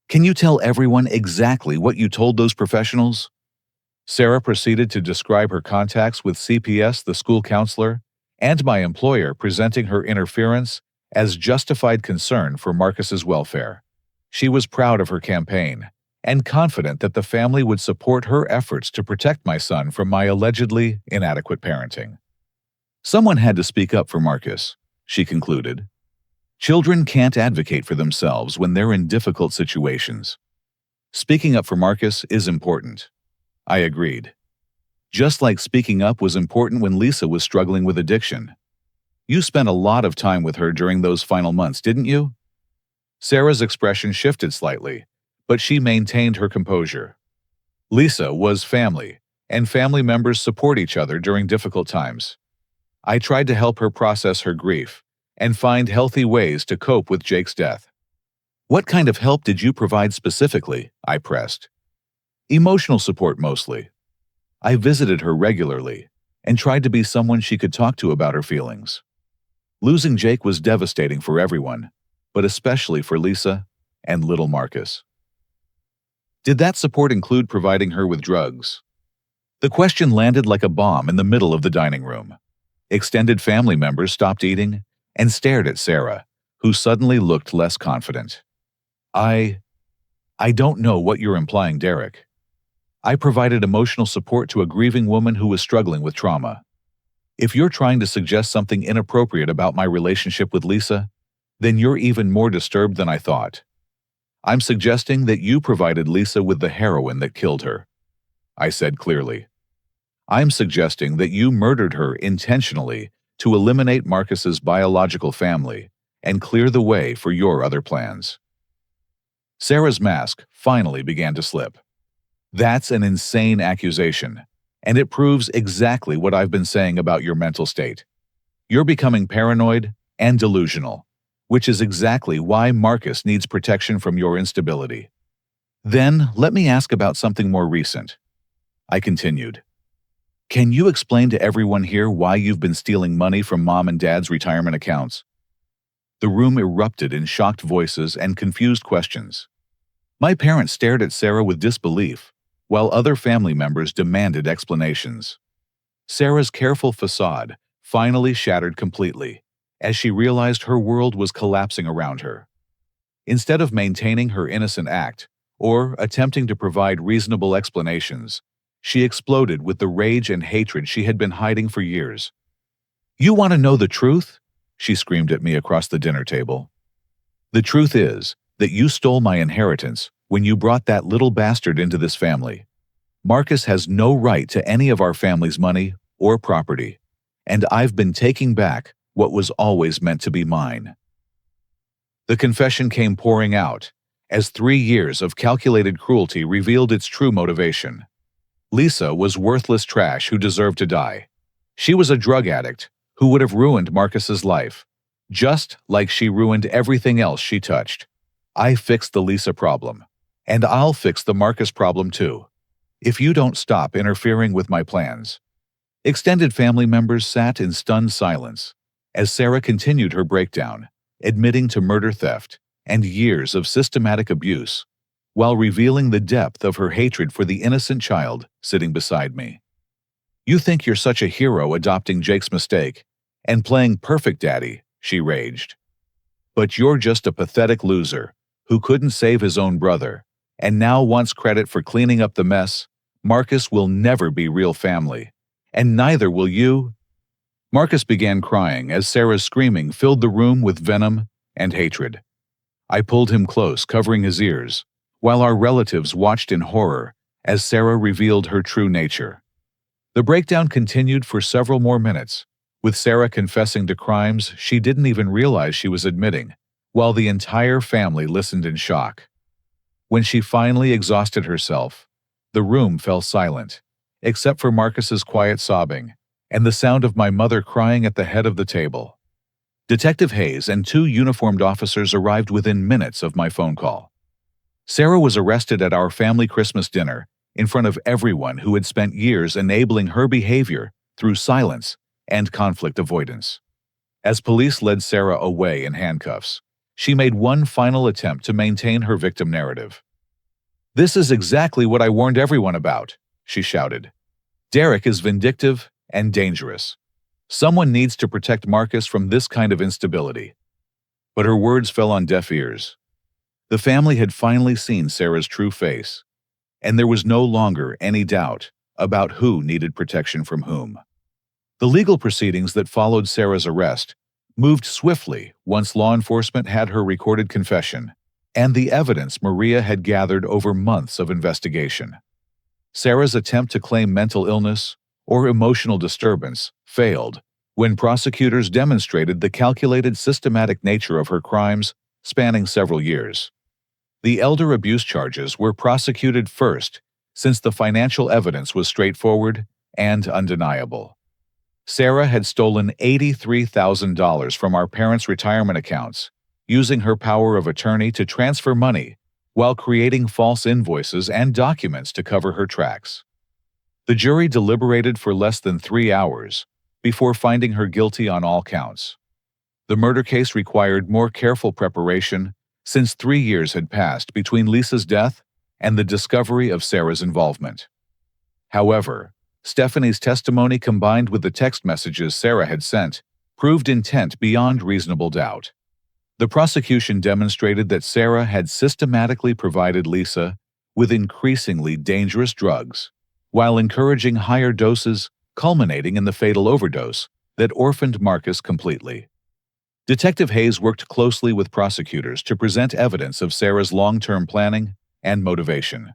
Can you tell everyone exactly what you told those professionals? Sarah proceeded to describe her contacts with CPS, the school counselor, and my employer, presenting her interference as justified concern for Marcus's welfare. She was proud of her campaign and confident that the family would support her efforts to protect my son from my allegedly inadequate parenting. Someone had to speak up for Marcus, she concluded. Children can't advocate for themselves when they're in difficult situations. Speaking up for Marcus is important. I agreed. Just like speaking up was important when Lisa was struggling with addiction. You spent a lot of time with her during those final months, didn't you? Sarah's expression shifted slightly, but she maintained her composure. Lisa was family, and family members support each other during difficult times. I tried to help her process her grief and find healthy ways to cope with Jake's death. What kind of help did you provide specifically? I pressed. Emotional support mostly. I visited her regularly and tried to be someone she could talk to about her feelings. Losing Jake was devastating for everyone, but especially for Lisa and little Marcus. Did that support include providing her with drugs? The question landed like a bomb in the middle of the dining room. Extended family members stopped eating and stared at Sarah, who suddenly looked less confident. I don't know what you're implying, Derek. I provided emotional support to a grieving woman who was struggling with trauma. If you're trying to suggest something inappropriate about my relationship with Lisa, then you're even more disturbed than I thought. I'm suggesting that you provided Lisa with the heroin that killed her, I said clearly. I'm suggesting that you murdered her intentionally to eliminate Marcus's biological family and clear the way for your other plans. Sarah's mask finally began to slip. That's an insane accusation, and it proves exactly what I've been saying about your mental state. You're becoming paranoid and delusional, which is exactly why Marcus needs protection from your instability. Then, let me ask about something more recent. I continued. Can you explain to everyone here why you've been stealing money from Mom and Dad's retirement accounts? The room erupted in shocked voices and confused questions. My parents stared at Sarah with disbelief, while other family members demanded explanations. Sarah's careful facade finally shattered completely, as she realized her world was collapsing around her. Instead of maintaining her innocent act, or attempting to provide reasonable explanations, she exploded with the rage and hatred she had been hiding for years. "You want to know the truth?" she screamed at me across the dinner table. "The truth is that you stole my inheritance when you brought that little bastard into this family. Marcus has no right to any of our family's money or property, and I've been taking back what was always meant to be mine." The confession came pouring out, as 3 years of calculated cruelty revealed its true motivation. Lisa was worthless trash who deserved to die. She was a drug addict who would have ruined Marcus's life, just like she ruined everything else she touched. I fixed the Lisa problem, and I'll fix the Marcus problem too, if you don't stop interfering with my plans. Extended family members sat in stunned silence as Sarah continued her breakdown, admitting to murder, theft, and years of systematic abuse, while revealing the depth of her hatred for the innocent child sitting beside me. "You think you're such a hero adopting Jake's mistake and playing perfect daddy," she raged. "But you're just a pathetic loser who couldn't save his own brother and now wants credit for cleaning up the mess. Marcus will never be real family, and neither will you." Marcus began crying as Sarah's screaming filled the room with venom and hatred. I pulled him close, covering his ears, while our relatives watched in horror as Sarah revealed her true nature. The breakdown continued for several more minutes, with Sarah confessing to crimes she didn't even realize she was admitting, while the entire family listened in shock. When she finally exhausted herself, the room fell silent, except for Marcus's quiet sobbing and the sound of my mother crying at the head of the table. Detective Hayes and 2 uniformed officers arrived within minutes of my phone call. Sarah was arrested at our family Christmas dinner in front of everyone who had spent years enabling her behavior through silence and conflict avoidance. As police led Sarah away in handcuffs, she made one final attempt to maintain her victim narrative. "This is exactly what I warned everyone about," she shouted. "Derek is vindictive and dangerous. Someone needs to protect Marcus from this kind of instability." But her words fell on deaf ears. The family had finally seen Sarah's true face, and there was no longer any doubt about who needed protection from whom. The legal proceedings that followed Sarah's arrest moved swiftly once law enforcement had her recorded confession and the evidence Maria had gathered over months of investigation. Sarah's attempt to claim mental illness or emotional disturbance failed when prosecutors demonstrated the calculated, systematic nature of her crimes spanning several years. The elder abuse charges were prosecuted first, since the financial evidence was straightforward and undeniable. Sarah had stolen $83,000 from our parents' retirement accounts, using her power of attorney to transfer money while creating false invoices and documents to cover her tracks. The jury deliberated for less than 3 hours before finding her guilty on all counts. The murder case required more careful preparation since 3 years had passed between Lisa's death and the discovery of Sarah's involvement. However, Stephanie's testimony combined with the text messages Sarah had sent proved intent beyond reasonable doubt. The prosecution demonstrated that Sarah had systematically provided Lisa with increasingly dangerous drugs, while encouraging higher doses, culminating in the fatal overdose that orphaned Marcus completely. Detective Hayes worked closely with prosecutors to present evidence of Sarah's long-term planning and motivation.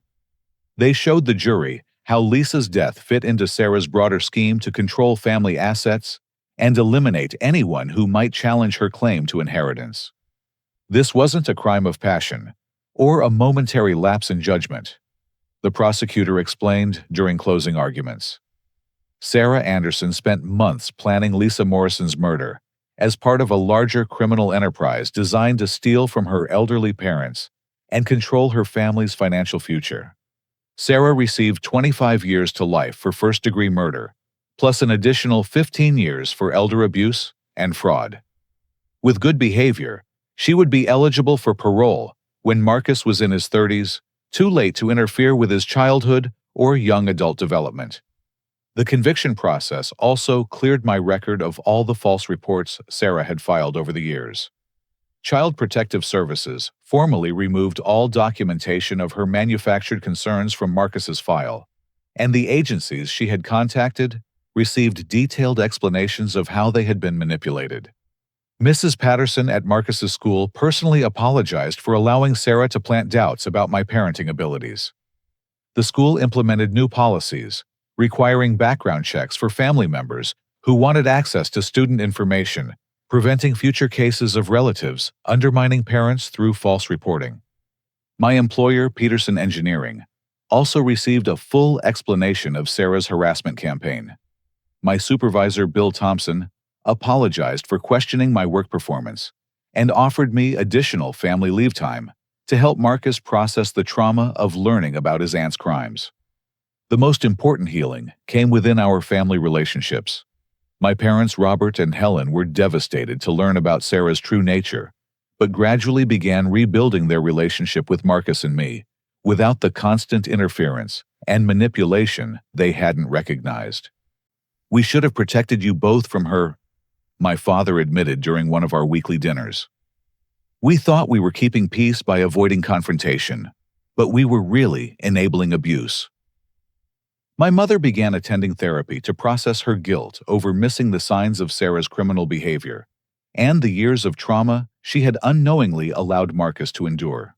They showed the jury how Lisa's death fit into Sarah's broader scheme to control family assets and eliminate anyone who might challenge her claim to inheritance. This wasn't a crime of passion or a momentary lapse in judgment, the prosecutor explained during closing arguments. Sarah Anderson spent months planning Lisa Morrison's murder as part of a larger criminal enterprise designed to steal from her elderly parents and control her family's financial future. Sarah received 25 years to life for first-degree murder, plus an additional 15 years for elder abuse and fraud. With good behavior, she would be eligible for parole when Marcus was in his 30s, too late to interfere with his childhood or young adult development. The conviction process also cleared my record of all the false reports Sarah had filed over the years. Child Protective Services formally removed all documentation of her manufactured concerns from Marcus's file, and the agencies she had contacted received detailed explanations of how they had been manipulated. Mrs. Patterson at Marcus's school personally apologized for allowing Sarah to plant doubts about my parenting abilities. The school implemented new policies, requiring background checks for family members who wanted access to student information, preventing future cases of relatives undermining parents through false reporting. My employer, Peterson Engineering, also received a full explanation of Sarah's harassment campaign. My supervisor, Bill Thompson, apologized for questioning my work performance and offered me additional family leave time to help Marcus process the trauma of learning about his aunt's crimes. The most important healing came within our family relationships. My parents, Robert and Helen, were devastated to learn about Sarah's true nature, but gradually began rebuilding their relationship with Marcus and me, without the constant interference and manipulation they hadn't recognized. "We should have protected you both from her," my father admitted during one of our weekly dinners. "We thought we were keeping peace by avoiding confrontation, but we were really enabling abuse." My mother began attending therapy to process her guilt over missing the signs of Sarah's criminal behavior and the years of trauma she had unknowingly allowed Marcus to endure.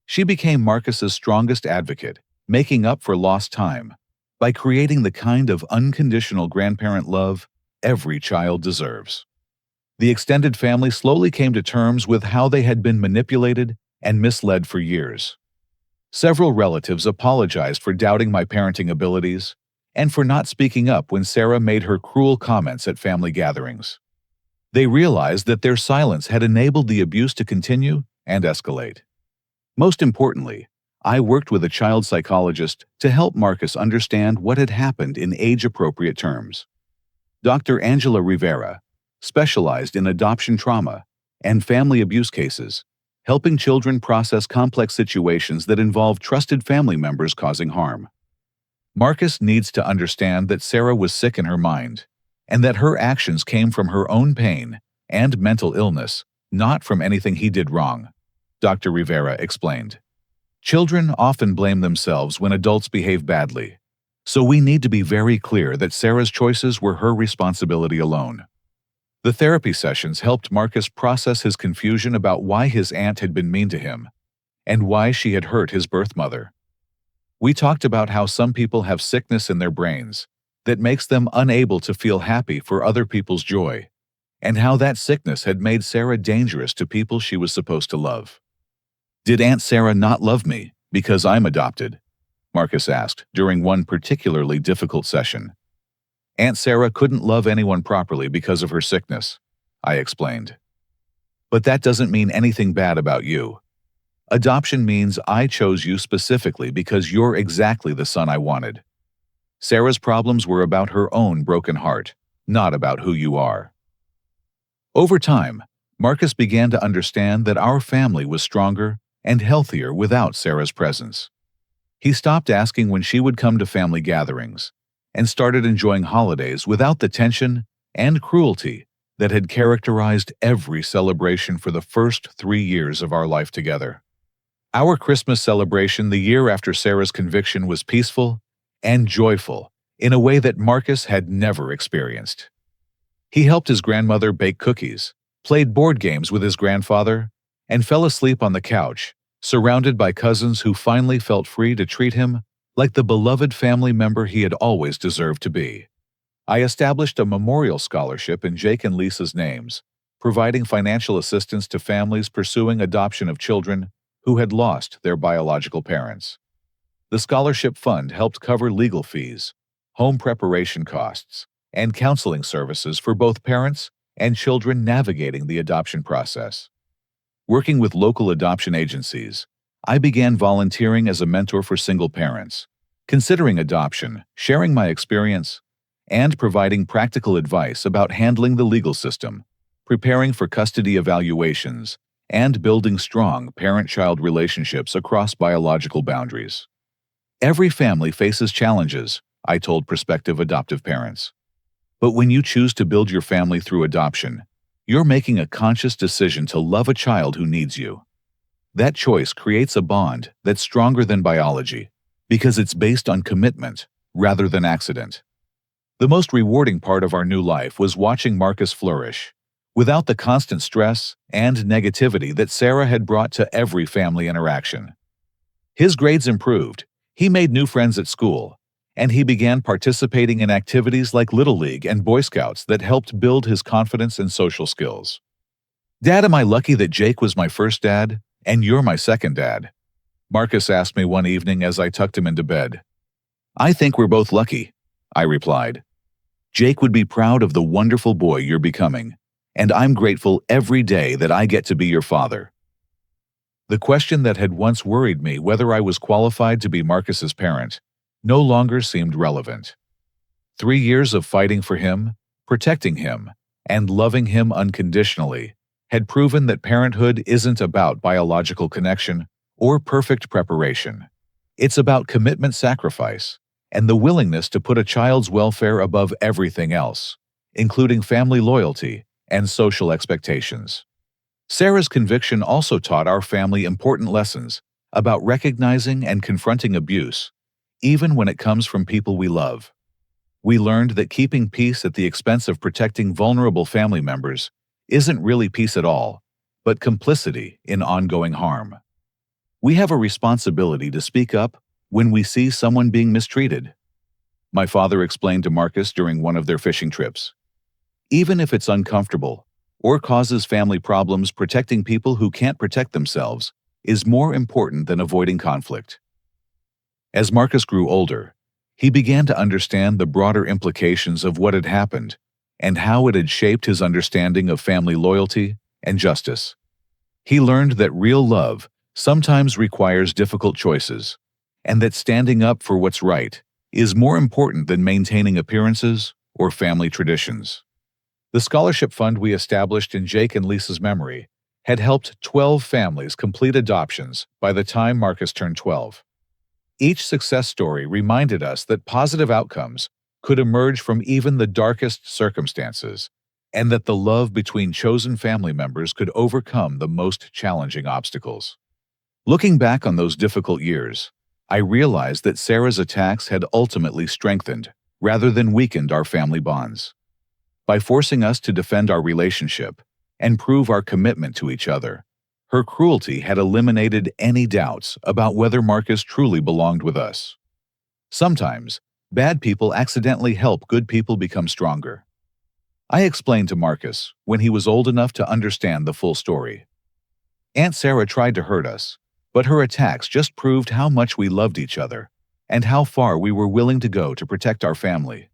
She became Marcus's strongest advocate, making up for lost time by creating the kind of unconditional grandparent love every child deserves. The extended family slowly came to terms with how they had been manipulated and misled for years. Several relatives apologized for doubting my parenting abilities and for not speaking up when Sarah made her cruel comments at family gatherings. They realized that their silence had enabled the abuse to continue and escalate. Most importantly, I worked with a child psychologist to help Marcus understand what had happened in age-appropriate terms. Dr. Angela Rivera specialized in adoption trauma and family abuse cases, helping children process complex situations that involve trusted family members causing harm. Marcus needs to understand that Sarah was sick in her mind, and that her actions came from her own pain and mental illness, not from anything he did wrong, Dr. Rivera explained. Children often blame themselves when adults behave badly, so we need to be very clear that Sarah's choices were her responsibility alone. The therapy sessions helped Marcus process his confusion about why his aunt had been mean to him and why she had hurt his birth mother. We talked about how some people have sickness in their brains that makes them unable to feel happy for other people's joy, and how that sickness had made Sarah dangerous to people she was supposed to love. "Did Aunt Sarah not love me because I'm adopted?" Marcus asked during one particularly difficult session. "Aunt Sarah couldn't love anyone properly because of her sickness," I explained. "But that doesn't mean anything bad about you. Adoption means I chose you specifically because you're exactly the son I wanted. Sarah's problems were about her own broken heart, not about who you are." Over time, Marcus began to understand that our family was stronger and healthier without Sarah's presence. He stopped asking when she would come to family gatherings and started enjoying holidays without the tension and cruelty that had characterized every celebration for the first 3 years of our life together. Our Christmas celebration the year after Sarah's conviction was peaceful and joyful in a way that Marcus had never experienced. He helped his grandmother bake cookies, played board games with his grandfather, and fell asleep on the couch, surrounded by cousins who finally felt free to treat him like the beloved family member he had always deserved to be. I established a memorial scholarship in Jake and Lisa's names, providing financial assistance to families pursuing adoption of children who had lost their biological parents. The scholarship fund helped cover legal fees, home preparation costs, and counseling services for both parents and children navigating the adoption process. Working with local adoption agencies, I began volunteering as a mentor for single parents, considering adoption, sharing my experience, and providing practical advice about handling the legal system, preparing for custody evaluations, and building strong parent-child relationships across biological boundaries. Every family faces challenges, I told prospective adoptive parents. But when you choose to build your family through adoption, you're making a conscious decision to love a child who needs you. That choice creates a bond that's stronger than biology because it's based on commitment rather than accident. The most rewarding part of our new life was watching Marcus flourish, without the constant stress and negativity that Sarah had brought to every family interaction. His grades improved, he made new friends at school, and he began participating in activities like Little League and Boy Scouts that helped build his confidence and social skills. "Dad, am I lucky that Jake was my first dad, and you're my second dad?" Marcus asked me one evening as I tucked him into bed. "I think we're both lucky," I replied. "Jake would be proud of the wonderful boy you're becoming, and I'm grateful every day that I get to be your father." The question that had once worried me, whether I was qualified to be Marcus's parent, no longer seemed relevant. 3 years of fighting for him, protecting him, and loving him unconditionally had proven that parenthood isn't about biological connection or perfect preparation. It's about commitment, sacrifice, and the willingness to put a child's welfare above everything else, including family loyalty and social expectations. Sarah's conviction also taught our family important lessons about recognizing and confronting abuse, even when it comes from people we love. We learned that keeping peace at the expense of protecting vulnerable family members isn't really peace at all, but complicity in ongoing harm. We have a responsibility to speak up when we see someone being mistreated. My father explained to Marcus during one of their fishing trips. Even if it's uncomfortable or causes family problems, protecting people who can't protect themselves is more important than avoiding conflict. As Marcus grew older, he began to understand the broader implications of what had happened and how it had shaped his understanding of family loyalty and justice. He learned that real love sometimes requires difficult choices, and that standing up for what's right is more important than maintaining appearances or family traditions. The scholarship fund we established in Jake and Lisa's memory had helped 12 families complete adoptions by the time Marcus turned 12. Each success story reminded us that positive outcomes could emerge from even the darkest circumstances, and that the love between chosen family members could overcome the most challenging obstacles. Looking back on those difficult years, I realized that Sarah's attacks had ultimately strengthened, rather than weakened, our family bonds. By forcing us to defend our relationship and prove our commitment to each other, her cruelty had eliminated any doubts about whether Marcus truly belonged with us. Sometimes, bad people accidentally help good people become stronger. I explained to Marcus when he was old enough to understand the full story. Aunt Sarah tried to hurt us, but her attacks just proved how much we loved each other and how far we were willing to go to protect our family.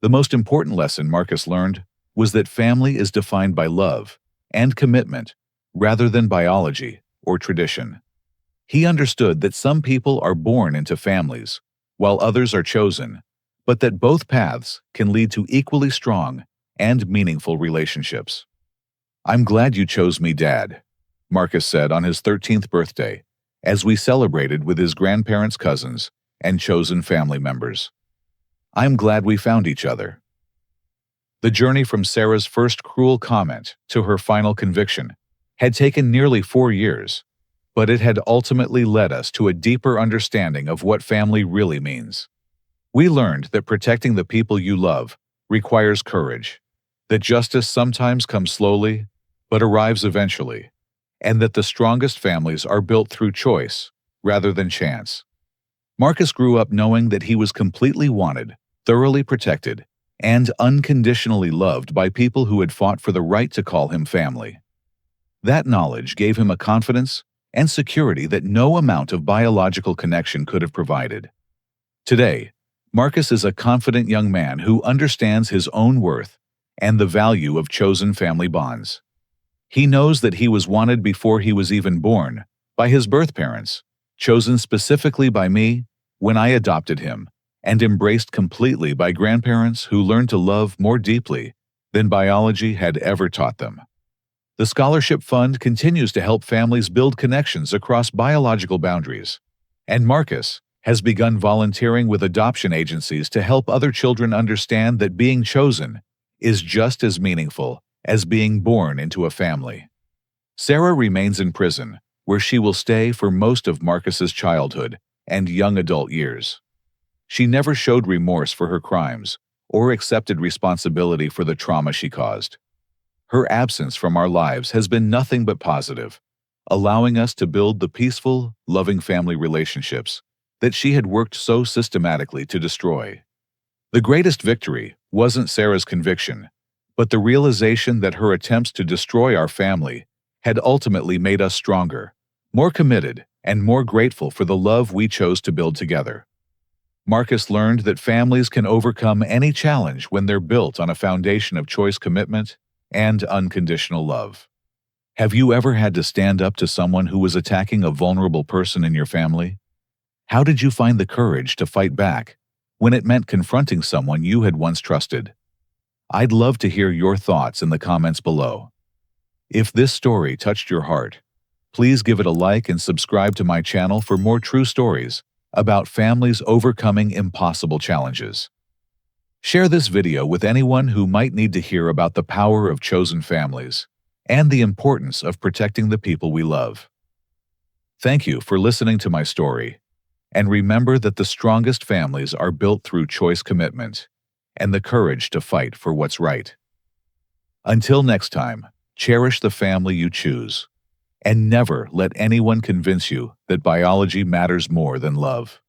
The most important lesson Marcus learned was that family is defined by love and commitment rather than biology or tradition. He understood that some people are born into families, while others are chosen, but that both paths can lead to equally strong and meaningful relationships. "I'm glad you chose me, Dad," Marcus said on his 13th birthday, as we celebrated with his grandparents' cousins and chosen family members. "I'm glad we found each other." The journey from Sarah's first cruel comment to her final conviction had taken nearly 4 years, but it had ultimately led us to a deeper understanding of what family really means. We learned that protecting the people you love requires courage, that justice sometimes comes slowly but arrives eventually, and that the strongest families are built through choice rather than chance. Marcus grew up knowing that he was completely wanted, thoroughly protected, and unconditionally loved by people who had fought for the right to call him family. That knowledge gave him a confidence and security that no amount of biological connection could have provided. Today, Marcus is a confident young man who understands his own worth and the value of chosen family bonds. He knows that he was wanted before he was even born, by his birth parents, chosen specifically by me when I adopted him, and embraced completely by grandparents who learned to love more deeply than biology had ever taught them. The Scholarship Fund continues to help families build connections across biological boundaries, and Marcus has begun volunteering with adoption agencies to help other children understand that being chosen is just as meaningful as being born into a family. Sarah remains in prison, where she will stay for most of Marcus's childhood and young adult years. She never showed remorse for her crimes or accepted responsibility for the trauma she caused. Her absence from our lives has been nothing but positive, allowing us to build the peaceful, loving family relationships that she had worked so systematically to destroy. The greatest victory wasn't Sarah's conviction, but the realization that her attempts to destroy our family had ultimately made us stronger, more committed, and more grateful for the love we chose to build together. Marcus learned that families can overcome any challenge when they're built on a foundation of choice, commitment, and unconditional love. Have you ever had to stand up to someone who was attacking a vulnerable person in your family? How did you find the courage to fight back when it meant confronting someone you had once trusted? I'd love to hear your thoughts in the comments below. If this story touched your heart, please give it a like and subscribe to my channel for more true stories about families overcoming impossible challenges. Share this video with anyone who might need to hear about the power of chosen families and the importance of protecting the people we love. Thank you for listening to my story, and remember that the strongest families are built through choice, commitment, and the courage to fight for what's right. Until next time, cherish the family you choose, and never let anyone convince you that biology matters more than love.